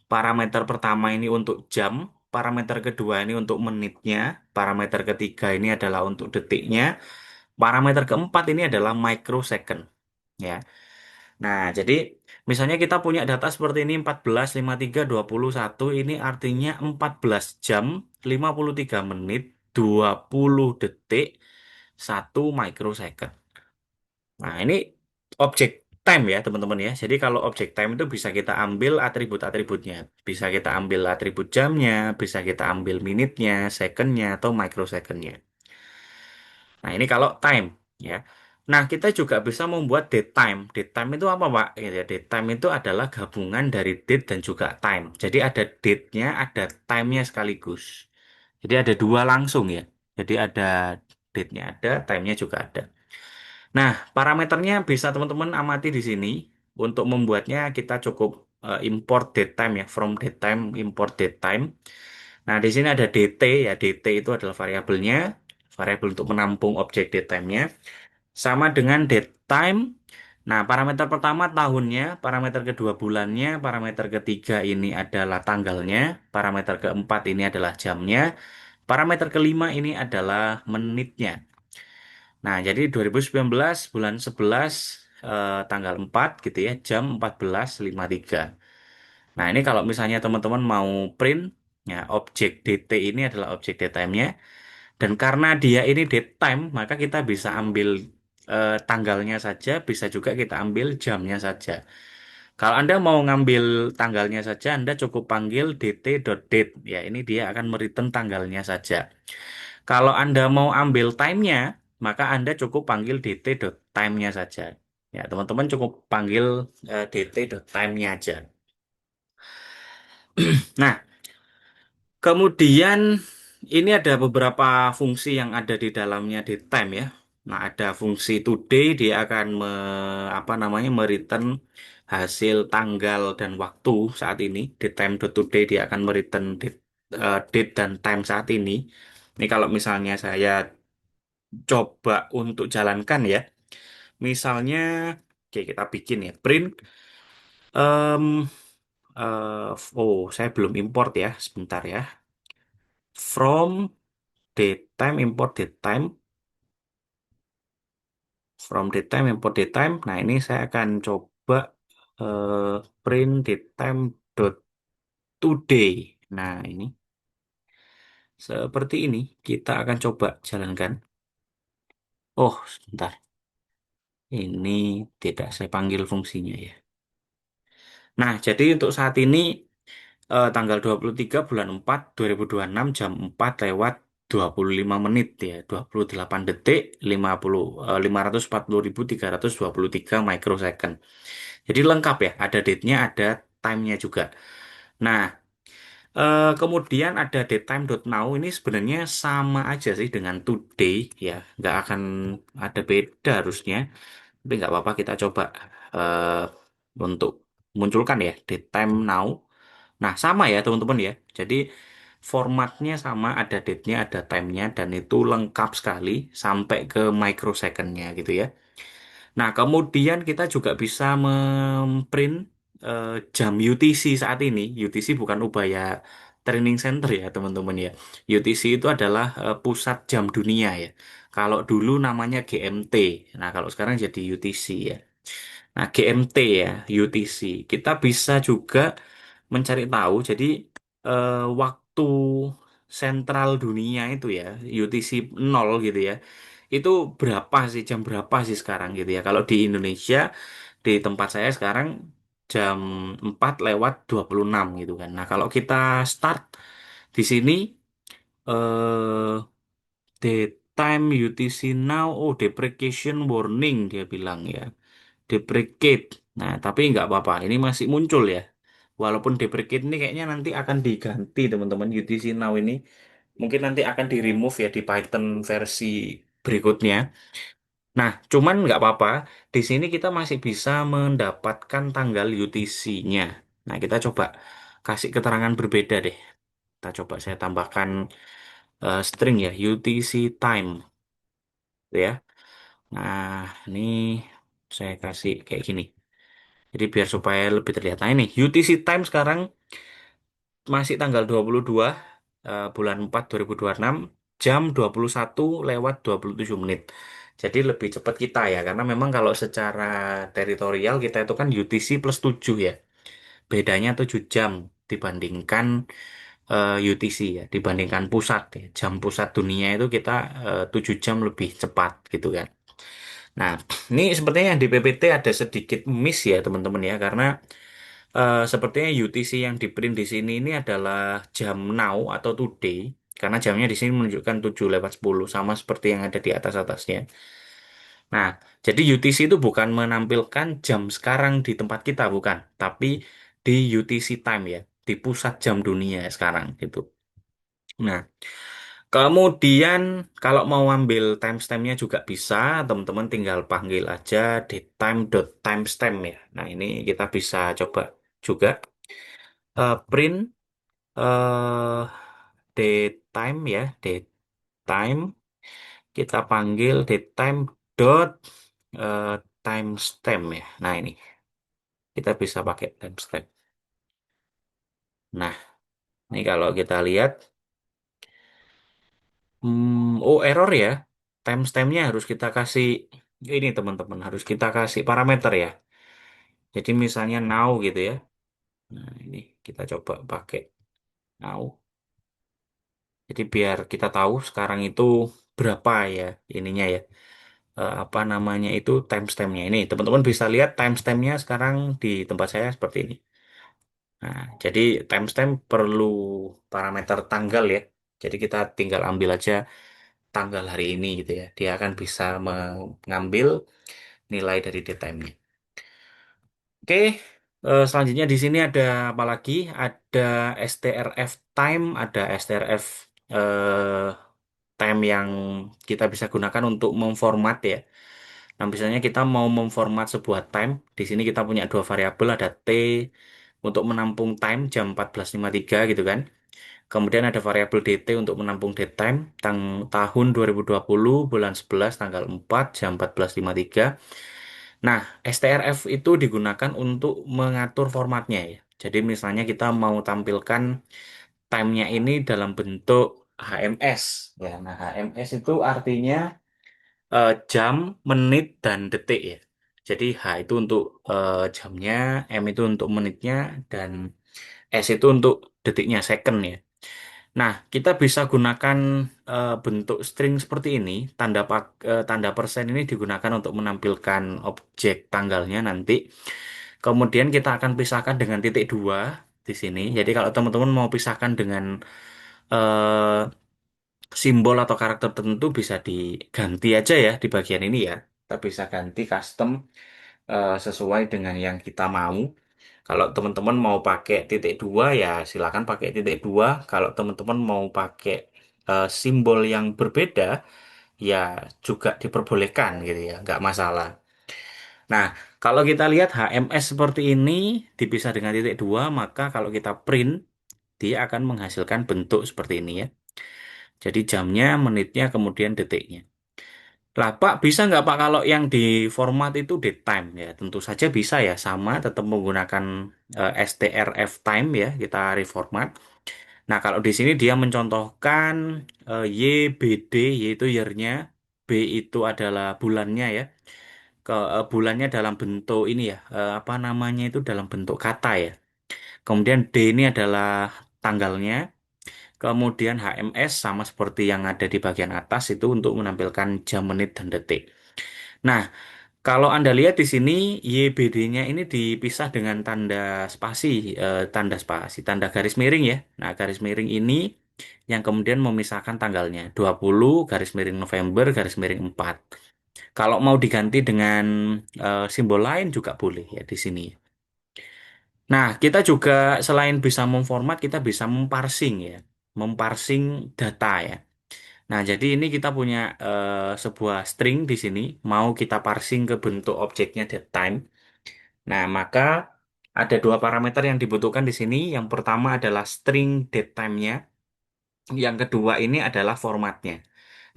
Parameter pertama ini untuk jam, parameter kedua ini untuk menitnya, parameter ketiga ini adalah untuk detiknya, parameter keempat ini adalah microsecond. Ya. Nah, jadi misalnya kita punya data seperti ini 14, 53, 21, ini artinya 14 jam, 53 menit, 20 detik, 1 microsecond. Nah, ini objek time ya, teman-teman ya. Jadi kalau objek time itu bisa kita ambil atribut-atributnya. Bisa kita ambil atribut jamnya, bisa kita ambil menitnya, secondnya, atau microsecondnya. Nah, ini kalau time ya. Nah, kita juga bisa membuat date time. Date time itu apa, Pak? Gitu ya, date time itu adalah gabungan dari date dan juga time. Jadi ada date-nya, ada time-nya sekaligus. Jadi ada dua langsung ya. Jadi ada date-nya ada, time-nya juga ada. Nah, parameternya bisa teman-teman amati di sini. Untuk membuatnya kita cukup import datetime ya, from datetime import datetime. Nah, di sini ada DT ya. DT itu adalah variabelnya, variabel untuk menampung objek datetime-nya. Sama dengan datetime. Nah, parameter pertama tahunnya, parameter kedua bulannya, parameter ketiga ini adalah tanggalnya, parameter keempat ini adalah jamnya, parameter kelima ini adalah menitnya. Nah, jadi 2019 bulan 11 tanggal 4 gitu ya, jam 14.53. Nah, ini kalau misalnya teman-teman mau print, ya objek DT ini adalah objek datetime-nya. Dan karena dia ini date time, maka kita bisa ambil tanggalnya saja, bisa juga kita ambil jamnya saja. Kalau Anda mau ngambil tanggalnya saja, Anda cukup panggil dt.date. Ya, ini dia akan mereturn tanggalnya saja. Kalau Anda mau ambil time-nya, maka Anda cukup panggil dt.time-nya saja. Ya, teman-teman cukup panggil dt.time-nya aja. Nah, kemudian ini ada beberapa fungsi yang ada di dalamnya datetime ya. Nah, ada fungsi today dia akan apa namanya mereturn hasil tanggal dan waktu saat ini. Datetime.today dia akan mereturn date dan time saat ini. Ini kalau misalnya saya coba untuk jalankan ya. Misalnya oke kita bikin ya print em, oh saya belum import ya. Sebentar ya. From datetime import datetime from datetime import datetime. Nah, ini saya akan coba print datetime dot today. Nah, ini seperti ini kita akan coba jalankan. Oh, sebentar. Ini tidak saya panggil fungsinya ya. Nah, jadi untuk saat ini tanggal 23 bulan 4 2026 jam 4 lewat 25 menit ya, 28 detik 540.323 microsecond. Jadi lengkap ya, ada date-nya, ada time-nya juga. Nah, kemudian ada datetime.now ini sebenarnya sama aja sih dengan today ya, nggak akan ada beda harusnya. Tapi nggak apa-apa kita coba eh, untuk munculkan ya datetime now. Nah, sama ya teman-teman ya. Jadi formatnya sama, ada date-nya, ada time-nya, dan itu lengkap sekali sampai ke microsecond-nya gitu ya. Nah, kemudian kita juga bisa memprint jam UTC saat ini. UTC bukan Ubaya Training Center ya teman-teman ya. UTC itu adalah pusat jam dunia ya. Kalau dulu namanya GMT. Nah, kalau sekarang jadi UTC ya. Nah, GMT ya, UTC. Kita bisa juga mencari tahu. Jadi waktu sentral dunia itu ya, UTC 0 gitu ya. Itu berapa sih jam berapa sih sekarang gitu ya. Kalau di Indonesia di tempat saya sekarang jam 4 lewat 26 gitu kan. Nah, kalau kita start di sini eh daytime UTC now, oh deprecation warning dia bilang ya. Deprecate. Nah, tapi nggak apa-apa. Ini masih muncul ya. Walaupun deprecate ini kayaknya nanti akan diganti teman-teman UTC Now ini. Mungkin nanti akan di remove ya di Python versi berikutnya. Nah, cuman nggak apa-apa. Di sini kita masih bisa mendapatkan tanggal UTC-nya. Nah, kita coba kasih keterangan berbeda deh. Kita coba saya tambahkan string ya, UTC time ya. Nah, ini saya kasih kayak gini. Jadi biar supaya lebih terlihat. Nah ini UTC time sekarang masih tanggal 22 bulan 4 2026 jam 21 lewat 27 menit. Jadi lebih cepat kita ya karena memang kalau secara teritorial kita itu kan UTC plus 7 ya. Bedanya 7 jam dibandingkan UTC ya, dibandingkan pusat ya. Jam pusat dunia itu kita 7 jam lebih cepat gitu kan. Nah, ini sepertinya yang di PPT ada sedikit miss ya teman-teman ya karena sepertinya UTC yang di print di sini ini adalah jam now atau today karena jamnya di sini menunjukkan 7 lewat 10 sama seperti yang ada di atas-atasnya. Nah, jadi UTC itu bukan menampilkan jam sekarang di tempat kita bukan, tapi di UTC time ya, di pusat jam dunia sekarang gitu. Nah, kemudian kalau mau ambil timestamp-nya juga bisa, teman-teman tinggal panggil aja datetime.timestamp ya. Nah, ini kita bisa coba juga print eh datetime ya, datetime. Kita panggil datetime dot eh, timestamp ya. Nah ini kita bisa pakai timestamp. Nah ini kalau kita lihat, oh error ya. Timestampnya harus kita kasih ini teman-teman, harus kita kasih parameter ya. Jadi misalnya now gitu ya. Nah ini kita coba pakai now. Jadi biar kita tahu sekarang itu berapa ya ininya ya. Apa namanya itu timestampnya ini. Teman-teman bisa lihat timestampnya sekarang di tempat saya seperti ini. Nah, jadi timestamp perlu parameter tanggal ya. Jadi kita tinggal ambil aja tanggal hari ini gitu ya. Dia akan bisa mengambil nilai dari datetime-nya. Oke, selanjutnya di sini ada apa lagi? Ada strf time, ada strf time yang kita bisa gunakan untuk memformat ya. Nah, misalnya kita mau memformat sebuah time, di sini kita punya dua variabel, ada t untuk menampung time jam 14.53 gitu kan. Kemudian ada variabel dt untuk menampung datetime tahun 2020 bulan 11 tanggal 4 jam 14.53. Nah, strf itu digunakan untuk mengatur formatnya ya. Jadi misalnya kita mau tampilkan time-nya ini dalam bentuk HMS. Ya, nah HMS itu artinya jam, menit, dan detik ya. Jadi H itu untuk jamnya, M itu untuk menitnya, dan S itu untuk detiknya, second ya. Nah, kita bisa gunakan bentuk string seperti ini. Tanda persen ini digunakan untuk menampilkan objek tanggalnya nanti. Kemudian kita akan pisahkan dengan titik dua di sini. Jadi kalau teman-teman mau pisahkan dengan eh, simbol atau karakter tertentu bisa diganti aja ya di bagian ini ya. Kita bisa ganti custom sesuai dengan yang kita mau. Kalau teman-teman mau pakai titik dua ya silakan pakai titik dua. Kalau teman-teman mau pakai simbol yang berbeda ya juga diperbolehkan gitu ya, nggak masalah. Nah, kalau kita lihat HMS seperti ini dipisah dengan titik dua, maka kalau kita print dia akan menghasilkan bentuk seperti ini ya. Jadi jamnya, menitnya, kemudian detiknya. Lah Pak, bisa nggak Pak kalau yang di format itu date time ya? Tentu saja bisa ya, sama tetap menggunakan strf time ya, kita reformat. Nah kalau di sini dia mencontohkan YBD yaitu year-nya, B itu adalah bulannya ya, bulannya dalam bentuk ini ya, apa namanya itu dalam bentuk kata ya. Kemudian D ini adalah tanggalnya. Kemudian HMS sama seperti yang ada di bagian atas itu untuk menampilkan jam, menit, dan detik. Nah, kalau Anda lihat di sini YBD-nya ini dipisah dengan tanda garis miring ya. Nah, garis miring ini yang kemudian memisahkan tanggalnya 20 garis miring November garis miring 4. Kalau mau diganti dengan simbol lain juga boleh ya di sini. Nah, kita juga selain bisa memformat, kita bisa memparsing ya. Memparsing data ya. Nah, jadi ini kita punya sebuah string di sini, mau kita parsing ke bentuk objeknya datetime. Nah, maka ada dua parameter yang dibutuhkan di sini. Yang pertama adalah string datetime-nya. Yang kedua ini adalah formatnya.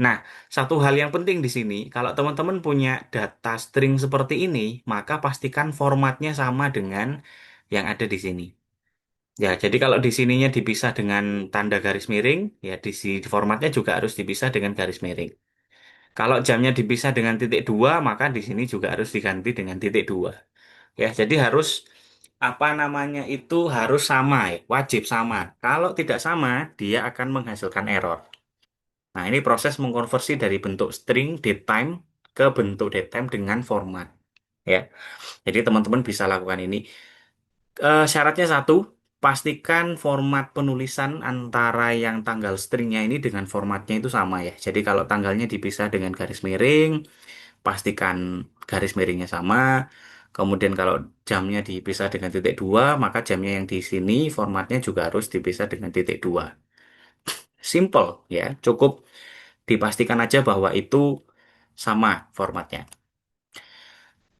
Nah, satu hal yang penting di sini, kalau teman-teman punya data string seperti ini, maka pastikan formatnya sama dengan yang ada di sini. Ya, jadi kalau di sininya dipisah dengan tanda garis miring, ya di formatnya juga harus dipisah dengan garis miring. Kalau jamnya dipisah dengan titik dua, maka di sini juga harus diganti dengan titik dua. Ya, jadi harus apa namanya itu harus sama ya, wajib sama. Kalau tidak sama, dia akan menghasilkan error. Nah, ini proses mengkonversi dari bentuk string datetime ke bentuk datetime dengan format. Ya, jadi teman-teman bisa lakukan ini. Syaratnya satu, pastikan format penulisan antara yang tanggal stringnya ini dengan formatnya itu sama ya. Jadi kalau tanggalnya dipisah dengan garis miring, pastikan garis miringnya sama. Kemudian kalau jamnya dipisah dengan titik dua, maka jamnya yang di sini formatnya juga harus dipisah dengan titik dua. Simple ya, cukup dipastikan aja bahwa itu sama formatnya.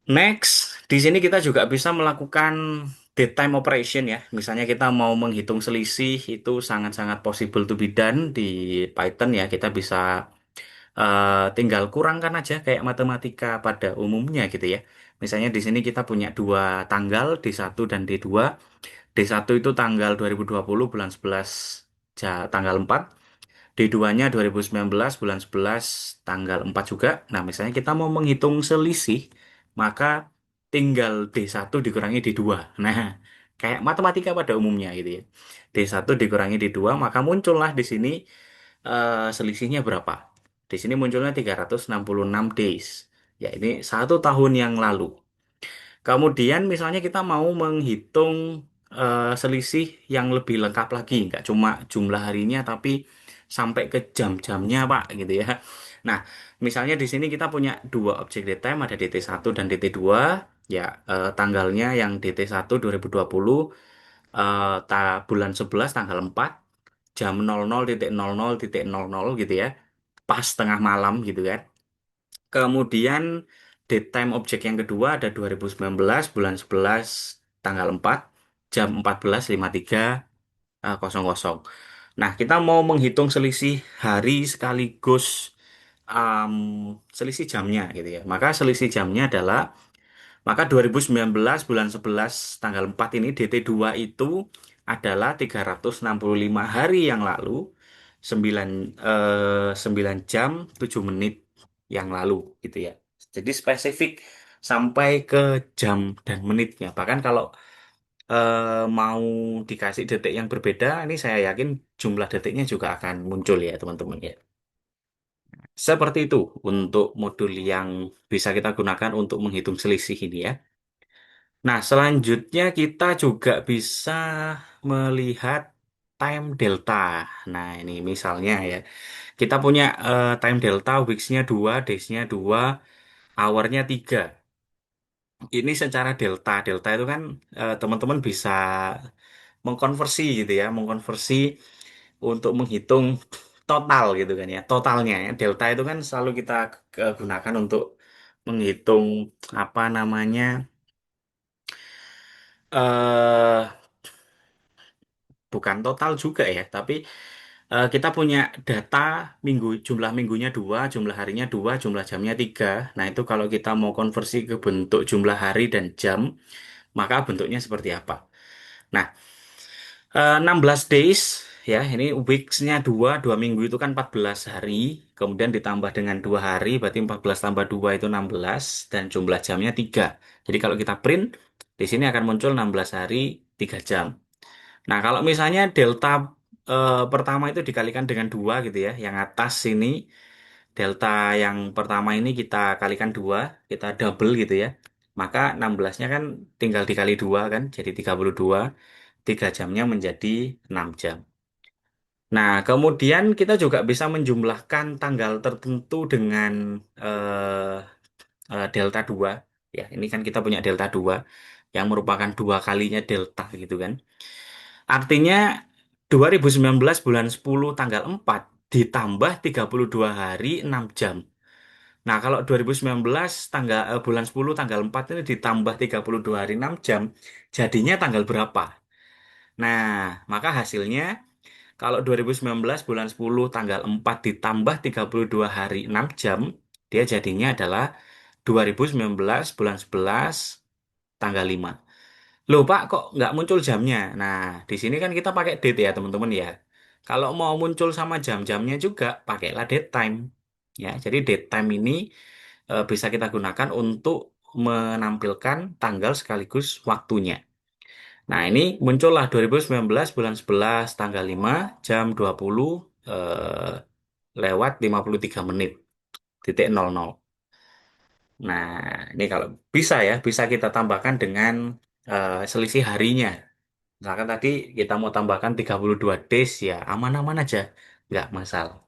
Next, di sini kita juga bisa melakukan date time operation ya. Misalnya kita mau menghitung selisih itu sangat-sangat possible to be done di Python ya. Kita bisa tinggal kurangkan aja kayak matematika pada umumnya gitu ya. Misalnya di sini kita punya dua tanggal D1 dan D2. D1 itu tanggal 2020 bulan 11 tanggal 4. D2-nya 2019 bulan 11 tanggal 4 juga. Nah, misalnya kita mau menghitung selisih, maka tinggal D1 dikurangi D2. Nah, kayak matematika pada umumnya gitu ya. D1 dikurangi D2, maka muncullah di sini selisihnya berapa? Di sini munculnya 366 days. Ya, ini 1 tahun yang lalu. Kemudian misalnya kita mau menghitung selisih yang lebih lengkap lagi, nggak cuma jumlah harinya, tapi sampai ke jam-jamnya, Pak, gitu ya. Nah, misalnya di sini kita punya dua objek datetime, ada DT1 dan DT2. Ya, tanggalnya yang DT1 2020, bulan 11 tanggal 4, jam 00.00.00 gitu ya, pas tengah malam gitu kan. Kemudian date time objek yang kedua ada 2019 bulan 11 tanggal 4 jam 14.53 00. Nah, kita mau menghitung selisih hari sekaligus um, selisih jamnya gitu ya. Maka selisih jamnya adalah maka 2019 bulan 11 tanggal 4 ini DT2 itu adalah 365 hari yang lalu 9 9 jam 7 menit yang lalu gitu ya. Jadi spesifik sampai ke jam dan menitnya. Bahkan kalau mau dikasih detik yang berbeda, ini saya yakin jumlah detiknya juga akan muncul ya teman-teman ya. Seperti itu untuk modul yang bisa kita gunakan untuk menghitung selisih ini ya. Nah, selanjutnya kita juga bisa melihat time delta. Nah, ini misalnya ya, kita punya time delta, weeks-nya 2, days-nya 2, hour-nya 3. Ini secara delta. Delta itu kan teman-teman bisa mengkonversi gitu ya, mengkonversi untuk menghitung total gitu kan ya, totalnya ya. Delta itu kan selalu kita gunakan untuk menghitung apa namanya, eh bukan total juga ya, tapi kita punya data minggu, jumlah minggunya 2, jumlah harinya 2, jumlah jamnya 3. Nah, itu kalau kita mau konversi ke bentuk jumlah hari dan jam, maka bentuknya seperti apa? Nah, 16 days ya, ini weeks-nya 2, 2 minggu itu kan 14 hari, kemudian ditambah dengan 2 hari, berarti 14 tambah 2 itu 16, dan jumlah jamnya 3. Jadi kalau kita print, di sini akan muncul 16 hari, 3 jam. Nah, kalau misalnya delta pertama itu dikalikan dengan 2 gitu ya, yang atas ini, delta yang pertama ini kita kalikan 2, kita double gitu ya. Maka 16-nya kan tinggal dikali 2 kan, jadi 32, 3 jamnya menjadi 6 jam. Nah, kemudian kita juga bisa menjumlahkan tanggal tertentu dengan eh, delta 2. Ya, ini kan kita punya delta 2 yang merupakan dua kalinya delta gitu kan. Artinya 2019 bulan 10 tanggal 4 ditambah 32 hari 6 jam. Nah, kalau 2019 bulan 10 tanggal 4 ini ditambah 32 hari 6 jam, jadinya tanggal berapa? Nah, maka hasilnya kalau 2019 bulan 10 tanggal 4 ditambah 32 hari 6 jam, dia jadinya adalah 2019 bulan 11 tanggal 5. Loh Pak, kok nggak muncul jamnya? Nah, di sini kan kita pakai date ya teman-teman ya. Kalau mau muncul sama jam-jamnya juga, pakailah date time. Ya, jadi date time ini bisa kita gunakan untuk menampilkan tanggal sekaligus waktunya. Nah, ini muncullah 2019 bulan 11 tanggal 5 jam 20 lewat 53 menit titik 00. Nah, ini kalau bisa ya, bisa kita tambahkan dengan selisih harinya. Misalkan tadi kita mau tambahkan 32 days ya, aman-aman aja, nggak masalah.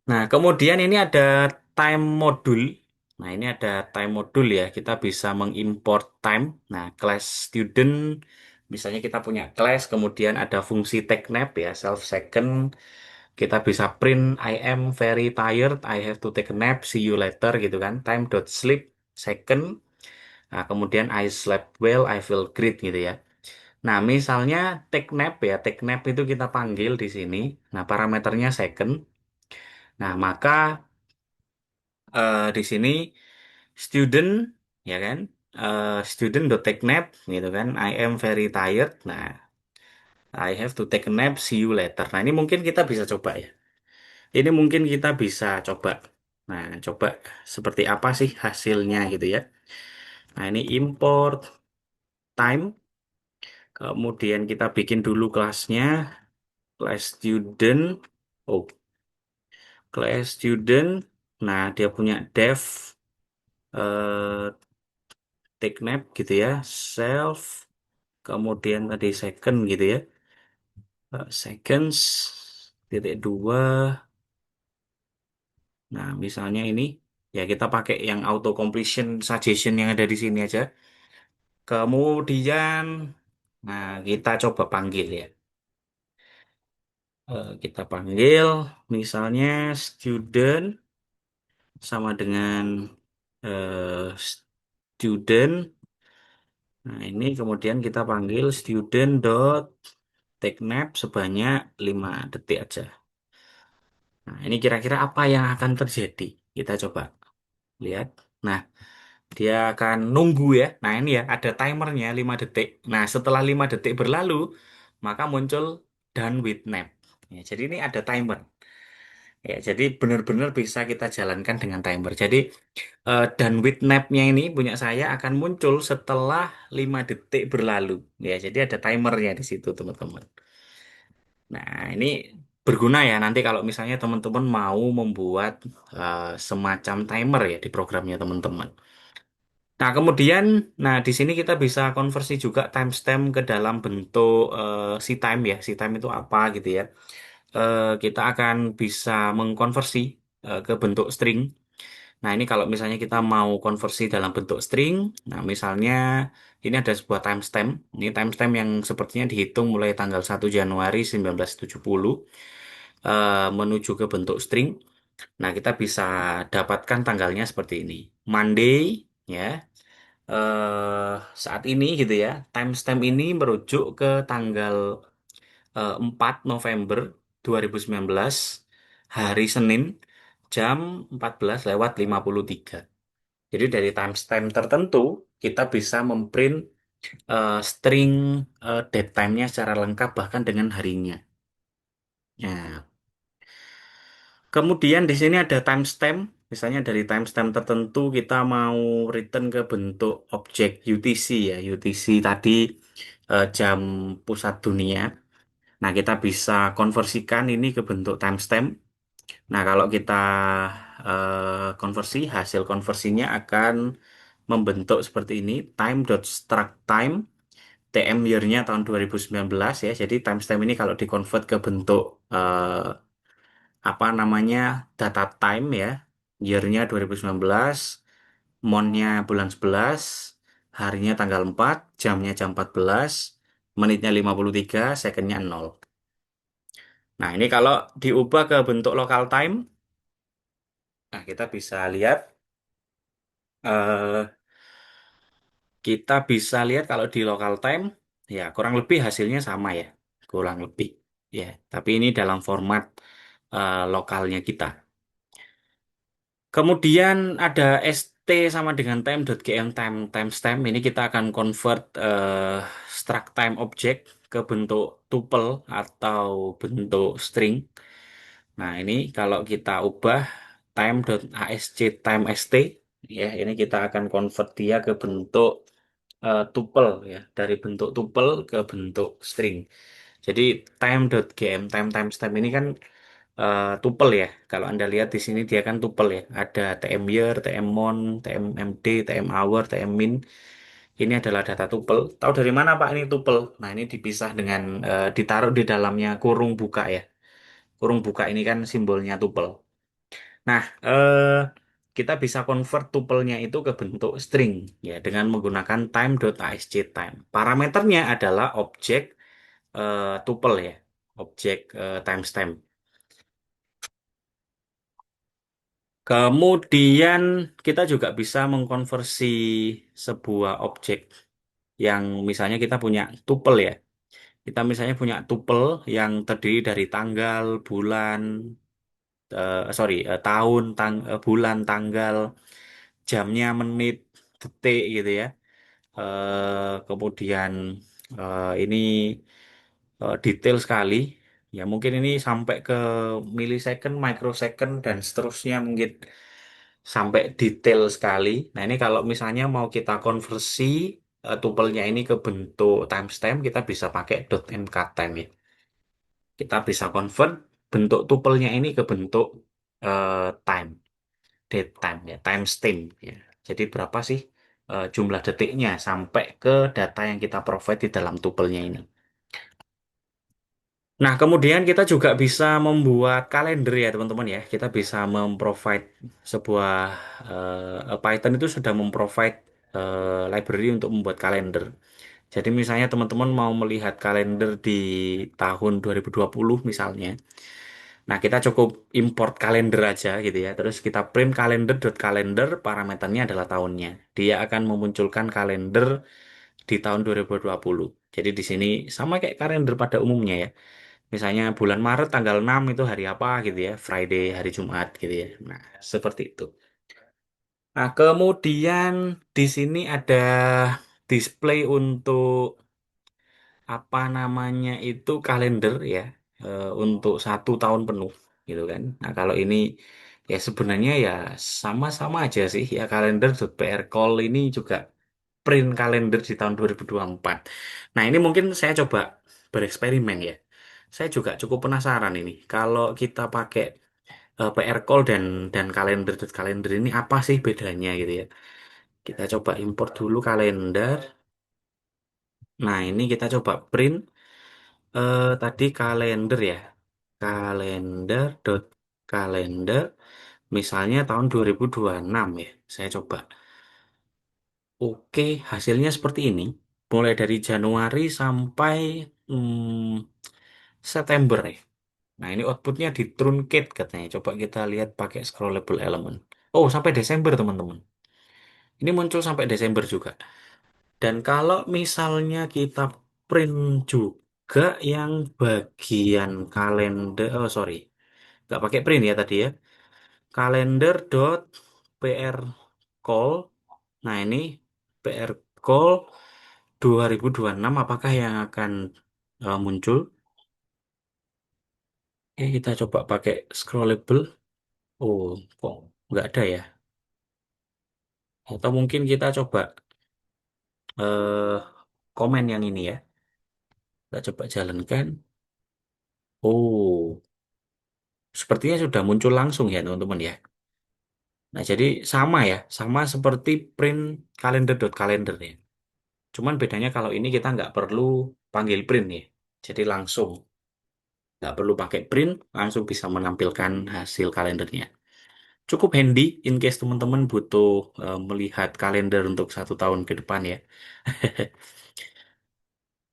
Nah, kemudian ini ada time module. Nah, ini ada time module ya. Kita bisa mengimport time. Nah, class student, misalnya kita punya class, kemudian ada fungsi take nap ya, self second. Kita bisa print I am very tired, I have to take a nap, see you later gitu kan. Time dot sleep second. Nah, kemudian I slept well, I feel great gitu ya. Nah, misalnya take nap ya, take nap itu kita panggil di sini. Nah, parameternya second. Nah, maka di sini student ya kan, student do take nap gitu kan. I am very tired. Nah, I have to take a nap. See you later. Nah, ini mungkin kita bisa coba ya. Ini mungkin kita bisa coba. Nah, coba seperti apa sih hasilnya gitu ya. Nah, ini import time. Kemudian kita bikin dulu kelasnya. Class student. Oh, class student. Nah, dia punya dev eh, take nap gitu ya. Self. Kemudian tadi second gitu ya. Seconds. Titik dua. Nah, misalnya ini ya kita pakai yang auto completion suggestion yang ada di sini aja. Kemudian, nah kita coba panggil ya. Kita panggil misalnya student sama dengan student. Nah, ini kemudian kita panggil student dot take nap sebanyak 5 detik aja. Nah, ini kira-kira apa yang akan terjadi? Kita coba lihat. Nah, dia akan nunggu ya. Nah, ini ya, ada timernya 5 detik. Nah, setelah 5 detik berlalu, maka muncul done with nap. Ya, jadi ini ada timer. Ya, jadi benar-benar bisa kita jalankan dengan timer. Jadi, done with nap-nya ini punya saya akan muncul setelah 5 detik berlalu. Ya, jadi ada timernya di situ, teman-teman. Nah, ini berguna ya nanti kalau misalnya teman-teman mau membuat semacam timer ya di programnya teman-teman. Nah, kemudian, nah di sini kita bisa konversi juga timestamp ke dalam bentuk si time ya. Si time itu apa gitu ya. Kita akan bisa mengkonversi ke bentuk string. Nah, ini kalau misalnya kita mau konversi dalam bentuk string, nah misalnya ini ada sebuah timestamp. Ini timestamp yang sepertinya dihitung mulai tanggal 1 Januari 1970 menuju ke bentuk string. Nah, kita bisa dapatkan tanggalnya seperti ini. Monday, ya saat ini gitu ya, timestamp ini merujuk ke tanggal 4 November 2019, hari Senin, jam 14:53. Jadi dari timestamp tertentu, kita bisa memprint string date time-nya secara lengkap bahkan dengan harinya. Nah, kemudian di sini ada timestamp. Misalnya dari timestamp tertentu kita mau return ke bentuk objek UTC ya. UTC tadi jam pusat dunia. Nah, kita bisa konversikan ini ke bentuk timestamp. Nah, kalau kita konversi, hasil konversinya akan membentuk seperti ini. Time.struct time. TM year-nya tahun 2019 ya. Jadi timestamp ini kalau dikonvert ke bentuk apa namanya data time ya, year-nya 2019, month-nya bulan 11, harinya tanggal 4, jamnya jam 14, menitnya 53, second-nya 0. Nah, ini kalau diubah ke bentuk local time, nah kita bisa lihat eh, kalau di local time ya kurang lebih hasilnya sama ya, kurang lebih ya. Tapi ini dalam format lokalnya kita. Kemudian ada st sama dengan time.gm timestamp. Ini kita akan convert struct time object ke bentuk tuple atau bentuk string. Nah, ini kalau kita ubah time.asc time.st ya, ini kita akan convert dia ke bentuk tuple ya, dari bentuk tuple ke bentuk string. Jadi time.gm timestamp ini kan tuple ya. Kalau Anda lihat di sini dia kan tuple ya. Ada TM year, TM month, TM MD, TM hour, TM min. Ini adalah data tuple. Tahu dari mana Pak ini tuple? Nah, ini dipisah dengan ditaruh di dalamnya kurung buka ya. Kurung buka ini kan simbolnya tuple. Nah, kita bisa convert tuple-nya itu ke bentuk string ya dengan menggunakan time.ascTime. Parameternya adalah objek tuple ya, objek timestamp. Kemudian kita juga bisa mengkonversi sebuah objek yang misalnya kita punya tupel ya. Kita misalnya punya tupel yang terdiri dari tanggal, bulan, tahun, bulan, tanggal, jamnya, menit, detik gitu ya. Kemudian ini detail sekali. Ya mungkin ini sampai ke millisecond, microsecond dan seterusnya mungkin sampai detail sekali. Nah ini kalau misalnya mau kita konversi tupelnya ini ke bentuk timestamp, kita bisa pakai .mktime ya. Kita bisa convert bentuk tupelnya ini ke bentuk time, date time ya, timestamp ya. Jadi berapa sih jumlah detiknya sampai ke data yang kita provide di dalam tupelnya ini. Nah, kemudian kita juga bisa membuat kalender ya, teman-teman ya. Kita bisa memprovide sebuah Python itu sudah memprovide library untuk membuat kalender. Jadi misalnya teman-teman mau melihat kalender di tahun 2020 misalnya. Nah, kita cukup import kalender aja gitu ya. Terus kita print kalender.kalender, parameternya adalah tahunnya. Dia akan memunculkan kalender di tahun 2020. Jadi di sini sama kayak kalender pada umumnya ya. Misalnya bulan Maret tanggal 6 itu hari apa gitu ya, Friday, hari Jumat gitu ya. Nah, seperti itu. Nah, kemudian di sini ada display untuk apa namanya itu kalender ya, untuk 1 tahun penuh gitu kan. Nah, kalau ini ya sebenarnya ya sama-sama aja sih ya kalender.prcall ini juga print kalender di tahun 2024. Nah, ini mungkin saya coba bereksperimen ya. Saya juga cukup penasaran ini. Kalau kita pakai PR call dan kalender ini apa sih bedanya gitu ya. Kita coba import dulu kalender. Nah, ini kita coba print tadi kalender ya. Kalender dot kalender misalnya tahun 2026 ya. Saya coba. Oke, hasilnya seperti ini. Mulai dari Januari sampai September ya. Nah, ini outputnya di truncate katanya. Coba kita lihat pakai scrollable element. Oh, sampai Desember, teman-teman. Ini muncul sampai Desember juga. Dan kalau misalnya kita print juga yang bagian kalender, oh sorry, nggak pakai print ya tadi ya. Kalender dot pr call. Nah, ini pr call 2026 apakah yang akan muncul? Kita coba pakai scrollable. Oh, kok nggak ada ya? Atau mungkin kita coba eh komen yang ini ya. Kita coba jalankan. Oh, sepertinya sudah muncul langsung ya, teman-teman ya. Nah, jadi sama ya, sama seperti print kalender.kalender ya. Cuman bedanya kalau ini kita nggak perlu panggil print ya. Jadi langsung, nggak perlu pakai print, langsung bisa menampilkan hasil kalendernya. Cukup handy in case teman-teman butuh melihat kalender untuk 1 tahun ke depan ya.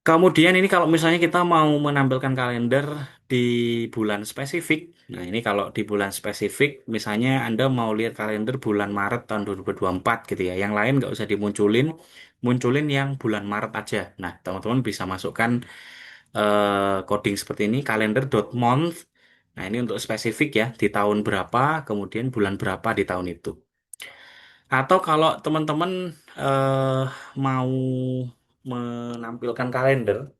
Kemudian ini kalau misalnya kita mau menampilkan kalender di bulan spesifik, nah ini kalau di bulan spesifik, misalnya Anda mau lihat kalender bulan Maret tahun 2024 gitu ya, yang lain nggak usah dimunculin, munculin yang bulan Maret aja. Nah, teman-teman bisa masukkan coding seperti ini, kalender.month. Nah, ini untuk spesifik ya, di tahun berapa, kemudian bulan berapa di tahun itu. Atau kalau teman-teman eh, mau menampilkan kalender,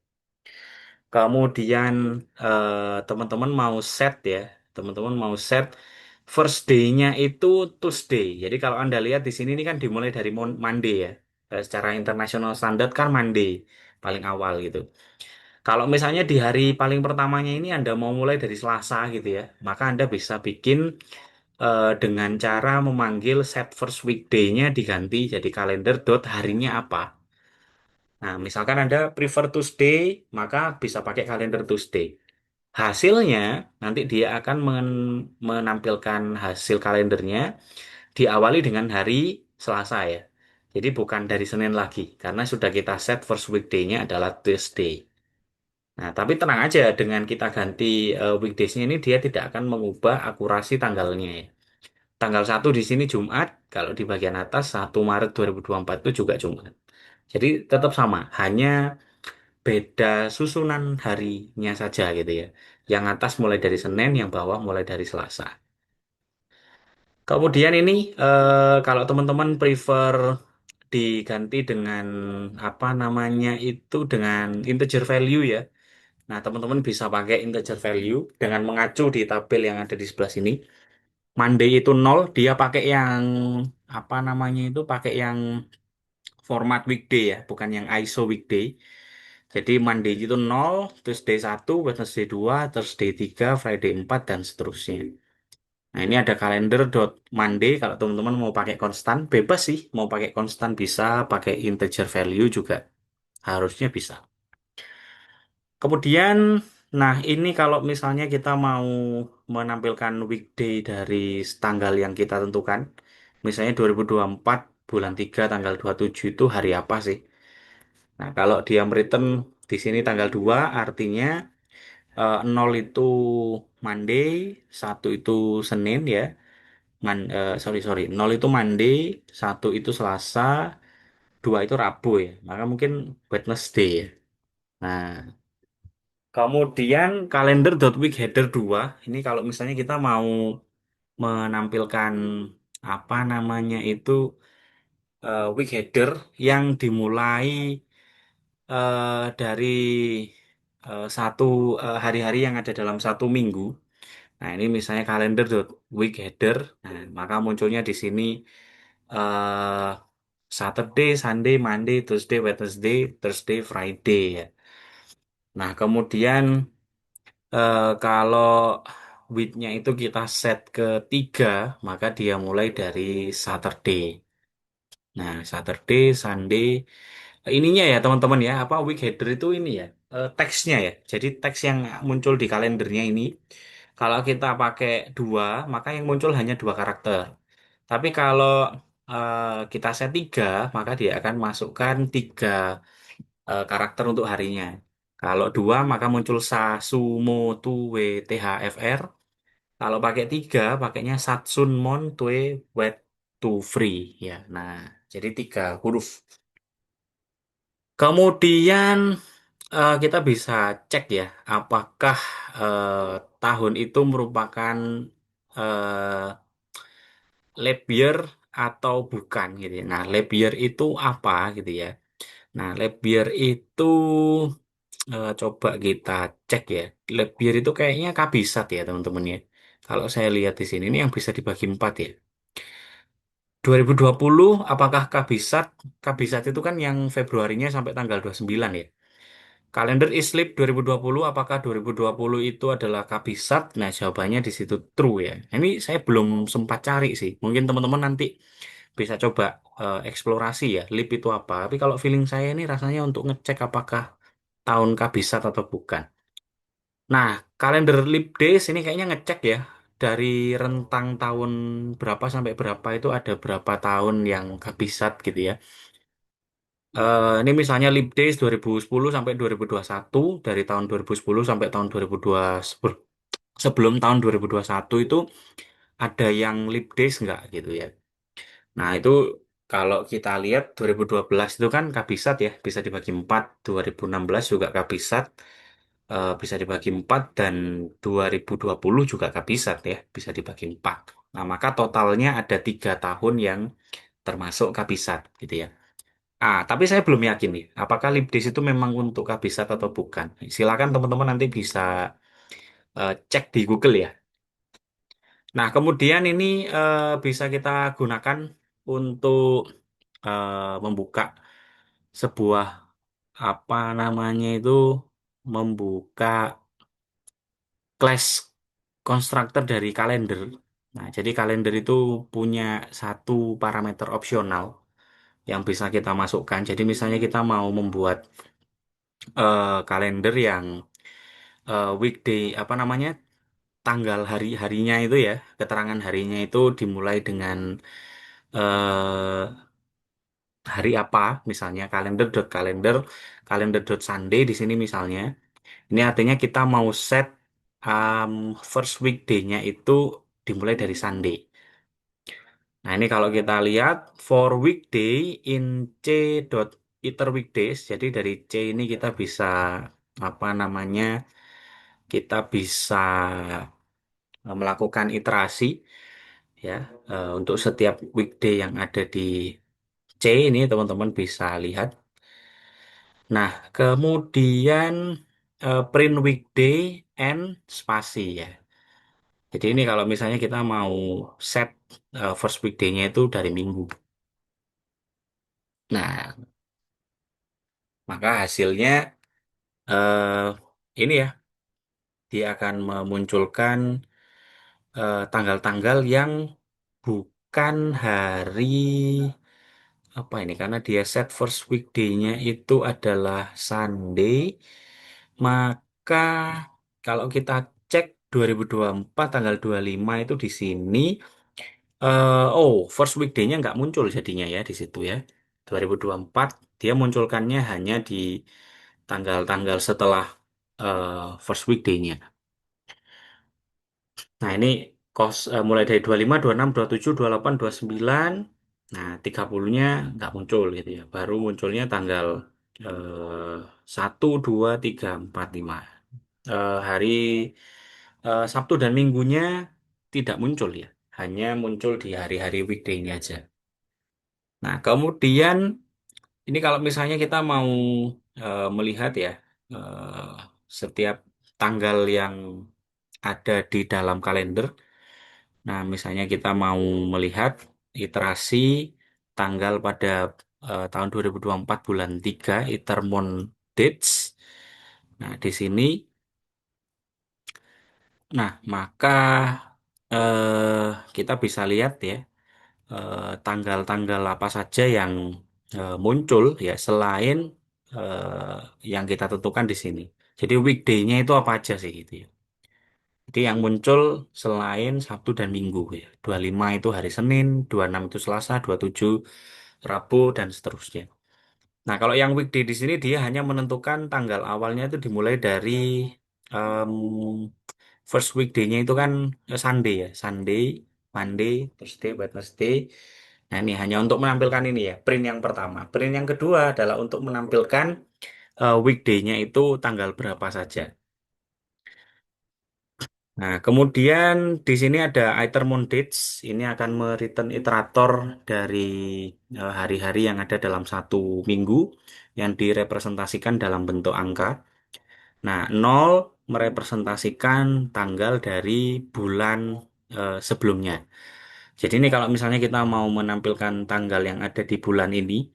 kemudian teman-teman mau set ya, teman-teman mau set first day-nya itu Tuesday. Jadi kalau Anda lihat di sini ini kan dimulai dari Monday ya. Secara internasional standar kan Monday paling awal gitu. Kalau misalnya di hari paling pertamanya ini Anda mau mulai dari Selasa gitu ya, maka Anda bisa bikin dengan cara memanggil set first weekday-nya diganti jadi kalender dot harinya apa. Nah, misalkan Anda prefer Tuesday, maka bisa pakai kalender Tuesday. Hasilnya nanti dia akan menampilkan hasil kalendernya diawali dengan hari Selasa ya. Jadi bukan dari Senin lagi karena sudah kita set first weekday-nya adalah Tuesday. Nah, tapi tenang aja dengan kita ganti weekdays-nya ini dia tidak akan mengubah akurasi tanggalnya ya. Tanggal 1 di sini Jumat, kalau di bagian atas 1 Maret 2024 itu juga Jumat. Jadi tetap sama, hanya beda susunan harinya saja gitu ya. Yang atas mulai dari Senin, yang bawah mulai dari Selasa. Kemudian ini kalau teman-teman prefer diganti dengan apa namanya itu dengan integer value ya. Nah, teman-teman bisa pakai integer value dengan mengacu di tabel yang ada di sebelah sini. Monday itu 0, dia pakai yang apa namanya itu pakai yang format weekday ya, bukan yang ISO weekday. Jadi Monday itu 0, Tuesday 1, Wednesday 2, Thursday 3, Friday 4 dan seterusnya. Nah, ini ada kalender dot Monday kalau teman-teman mau pakai konstan, bebas sih. Mau pakai konstan bisa, pakai integer value juga harusnya bisa. Kemudian, nah ini kalau misalnya kita mau menampilkan weekday dari tanggal yang kita tentukan, misalnya 2024 bulan 3 tanggal 27 itu hari apa sih? Nah, kalau dia written di sini tanggal 2 artinya 0 itu Monday, 1 itu Senin ya. Sorry, sorry. 0 itu Monday, 1 itu Selasa, 2 itu Rabu ya. Maka mungkin Wednesday ya. Nah, kemudian kalender.week header 2 ini kalau misalnya kita mau menampilkan apa namanya itu week header yang dimulai dari satu hari-hari yang ada dalam satu minggu. Nah, ini misalnya kalender.week header. Nah, maka munculnya di sini eh Saturday, Sunday, Monday, Tuesday, Wednesday, Thursday, Friday ya. Nah, kemudian kalau weeknya itu kita set ke 3, maka dia mulai dari Saturday. Nah, Saturday, Sunday, ininya ya teman-teman ya, apa week header itu ini ya, teksnya ya. Jadi teks yang muncul di kalendernya ini, kalau kita pakai 2, maka yang muncul hanya 2 karakter. Tapi kalau kita set 3, maka dia akan masukkan 3 karakter untuk harinya. Kalau 2, maka muncul sa, su, mo, tu, we, t, h, f, r. Kalau pakai 3, pakainya Satsun, Mon, Tue, Wet, Tu, Free. Ya, nah, jadi 3 huruf. Kemudian kita bisa cek ya, apakah eh, tahun itu merupakan eh, leap year atau bukan gitu ya. Nah, leap year itu apa gitu ya. Nah, leap year itu coba kita cek ya. Leap year itu kayaknya kabisat ya teman-teman ya. Kalau saya lihat di sini ini yang bisa dibagi 4 ya. 2020 apakah kabisat? Kabisat itu kan yang Februarinya sampai tanggal 29 ya. Kalender Islip 2020 apakah 2020 itu adalah kabisat? Nah, jawabannya di situ true ya. Ini saya belum sempat cari sih. Mungkin teman-teman nanti bisa coba eksplorasi ya, lip itu apa. Tapi kalau feeling saya ini rasanya untuk ngecek apakah tahun kabisat atau bukan. Nah, kalender leap days ini kayaknya ngecek ya. Dari rentang tahun berapa sampai berapa itu ada berapa tahun yang kabisat gitu ya. Ini misalnya leap days 2010 sampai 2021, dari tahun 2010 sampai tahun 2020, sebelum tahun 2021 itu ada yang leap days nggak gitu ya. Nah, itu kalau kita lihat 2012 itu kan kabisat ya, bisa dibagi 4, 2016 juga kabisat, bisa dibagi 4 dan 2020 juga kabisat ya, bisa dibagi 4. Nah, maka totalnya ada 3 tahun yang termasuk kabisat gitu ya. Tapi saya belum yakin nih, apakah Libdis itu memang untuk kabisat atau bukan. Silakan teman-teman nanti bisa cek di Google ya. Nah, kemudian ini bisa kita gunakan untuk membuka sebuah apa namanya itu membuka class constructor dari kalender. Nah, jadi kalender itu punya satu parameter opsional yang bisa kita masukkan. Jadi misalnya kita mau membuat kalender yang weekday apa namanya tanggal hari-harinya itu ya, keterangan harinya itu dimulai dengan eh, hari apa, misalnya kalender.Sunday di sini misalnya. Ini artinya kita mau set um, first weekday-nya itu dimulai dari Sunday. Nah, ini kalau kita lihat for weekday in C dot iter weekdays, jadi dari C ini kita bisa apa namanya? Kita bisa melakukan iterasi ya untuk setiap weekday yang ada di C ini teman-teman bisa lihat. Nah, kemudian print weekday and spasi ya. Jadi ini kalau misalnya kita mau set first weekday-nya itu dari minggu. Nah, maka hasilnya eh ini ya, dia akan memunculkan tanggal-tanggal yang bukan hari apa ini, karena dia set first weekday-nya itu adalah Sunday, maka kalau kita cek 2024 tanggal 25 itu di sini, oh first weekday-nya nggak muncul jadinya ya di situ ya. 2024 dia munculkannya hanya di tanggal-tanggal setelah first weekday-nya. Nah, ini mulai dari 25, 26, 27, 28, 29. Nah, 30-nya nggak muncul gitu ya. Baru munculnya tanggal eh, 1, 2, 3, 4, 5. Hari Sabtu dan Minggunya tidak muncul ya. Hanya muncul di hari-hari weekday-nya aja. Nah, kemudian ini kalau misalnya kita mau melihat ya eh, setiap tanggal yang ada di dalam kalender. Nah, misalnya kita mau melihat iterasi tanggal pada tahun 2024 bulan 3 Itermon dates. Nah, di sini, nah, maka kita bisa lihat ya tanggal-tanggal apa saja yang muncul ya selain yang kita tentukan di sini. Jadi weekday-nya itu apa aja sih gitu ya. Jadi yang muncul selain Sabtu dan Minggu ya. 25 itu hari Senin, 26 itu Selasa, 27 Rabu dan seterusnya. Nah, kalau yang weekday di sini dia hanya menentukan tanggal awalnya itu dimulai dari em, first weekday-nya itu kan Sunday ya. Sunday, Monday, Tuesday, Wednesday. Nah, ini hanya untuk menampilkan ini ya, print yang pertama. Print yang kedua adalah untuk menampilkan weekday-nya itu tanggal berapa saja. Nah, kemudian di sini ada itermon dates. Ini akan mereturn iterator dari hari-hari yang ada dalam satu minggu yang direpresentasikan dalam bentuk angka. Nah, 0 merepresentasikan tanggal dari bulan sebelumnya. Jadi ini kalau misalnya kita mau menampilkan tanggal yang ada di bulan ini,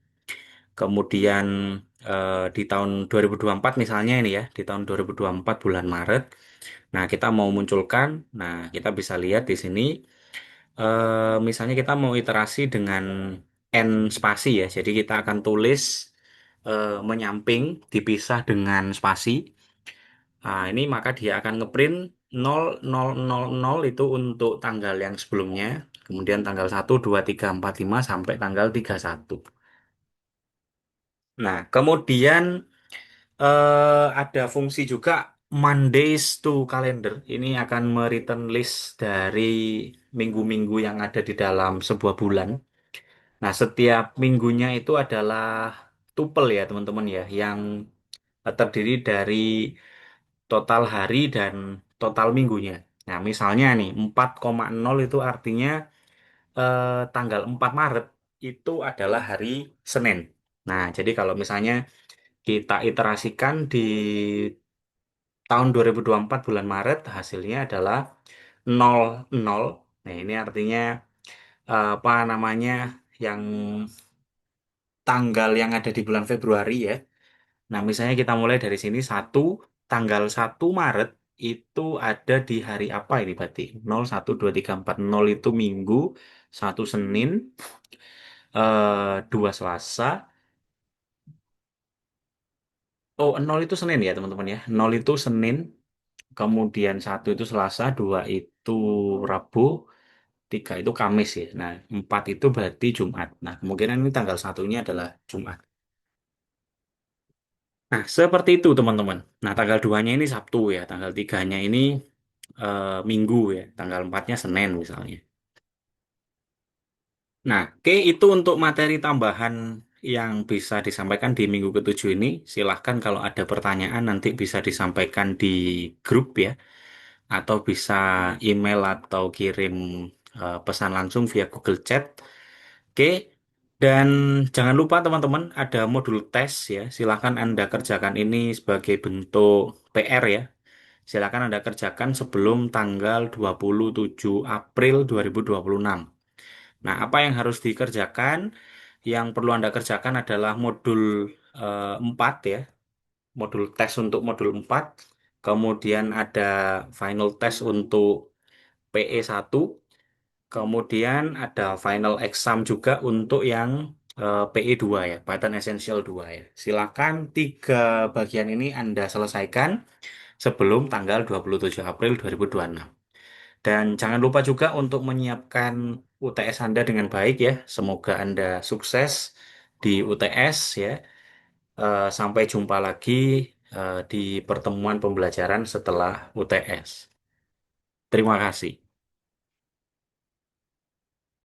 kemudian di tahun 2024 misalnya ini ya, di tahun 2024 bulan Maret. Nah, kita mau munculkan, nah kita bisa lihat di sini, misalnya kita mau iterasi dengan n spasi ya, jadi kita akan tulis menyamping dipisah dengan spasi. Nah, ini maka dia akan ngeprint 0000 itu untuk tanggal yang sebelumnya, kemudian tanggal 1, 2, 3, 4, 5 sampai tanggal 31. Nah, kemudian ada fungsi juga Mondays to calendar. Ini akan mereturn list dari minggu-minggu yang ada di dalam sebuah bulan. Nah, setiap minggunya itu adalah tuple ya, teman-teman ya, yang terdiri dari total hari dan total minggunya. Nah, misalnya nih 4,0 itu artinya tanggal 4 Maret itu adalah hari Senin. Nah, jadi kalau misalnya kita iterasikan di tahun 2024 bulan Maret hasilnya adalah 00. Nah, ini artinya apa namanya yang tanggal yang ada di bulan Februari ya. Nah, misalnya kita mulai dari sini tanggal 1 Maret itu ada di hari apa ini berarti? 01, 2, 3, 4, 0 itu Minggu, 1 Senin, 2 Selasa. Oh, 0 itu Senin ya, teman-teman ya. 0 itu Senin, kemudian 1 itu Selasa, 2 itu Rabu, 3 itu Kamis ya. Nah, 4 itu berarti Jumat. Nah, kemungkinan ini tanggal satunya adalah Jumat. Nah, seperti itu teman-teman. Nah, tanggal 2-nya ini Sabtu ya. Tanggal 3-nya ini Minggu ya. Tanggal 4-nya Senin misalnya. Nah, oke, itu untuk materi tambahan yang bisa disampaikan di minggu ketujuh ini. Silahkan kalau ada pertanyaan nanti bisa disampaikan di grup ya, atau bisa email atau kirim pesan langsung via Google Chat. Oke, dan jangan lupa teman-teman ada modul tes ya. Silahkan Anda kerjakan ini sebagai bentuk PR ya. Silakan Anda kerjakan sebelum tanggal 27 April 2026. Nah, apa yang harus dikerjakan? Yang perlu Anda kerjakan adalah modul 4 ya, modul tes untuk modul 4. Kemudian ada final test untuk PE 1. Kemudian ada final exam juga untuk yang PE 2 ya, Python Essential 2 ya. Silakan tiga bagian ini Anda selesaikan sebelum tanggal 27 April 2026. Dan jangan lupa juga untuk menyiapkan UTS Anda dengan baik ya. Semoga Anda sukses di UTS ya. Sampai jumpa lagi di pertemuan pembelajaran setelah UTS. Terima kasih.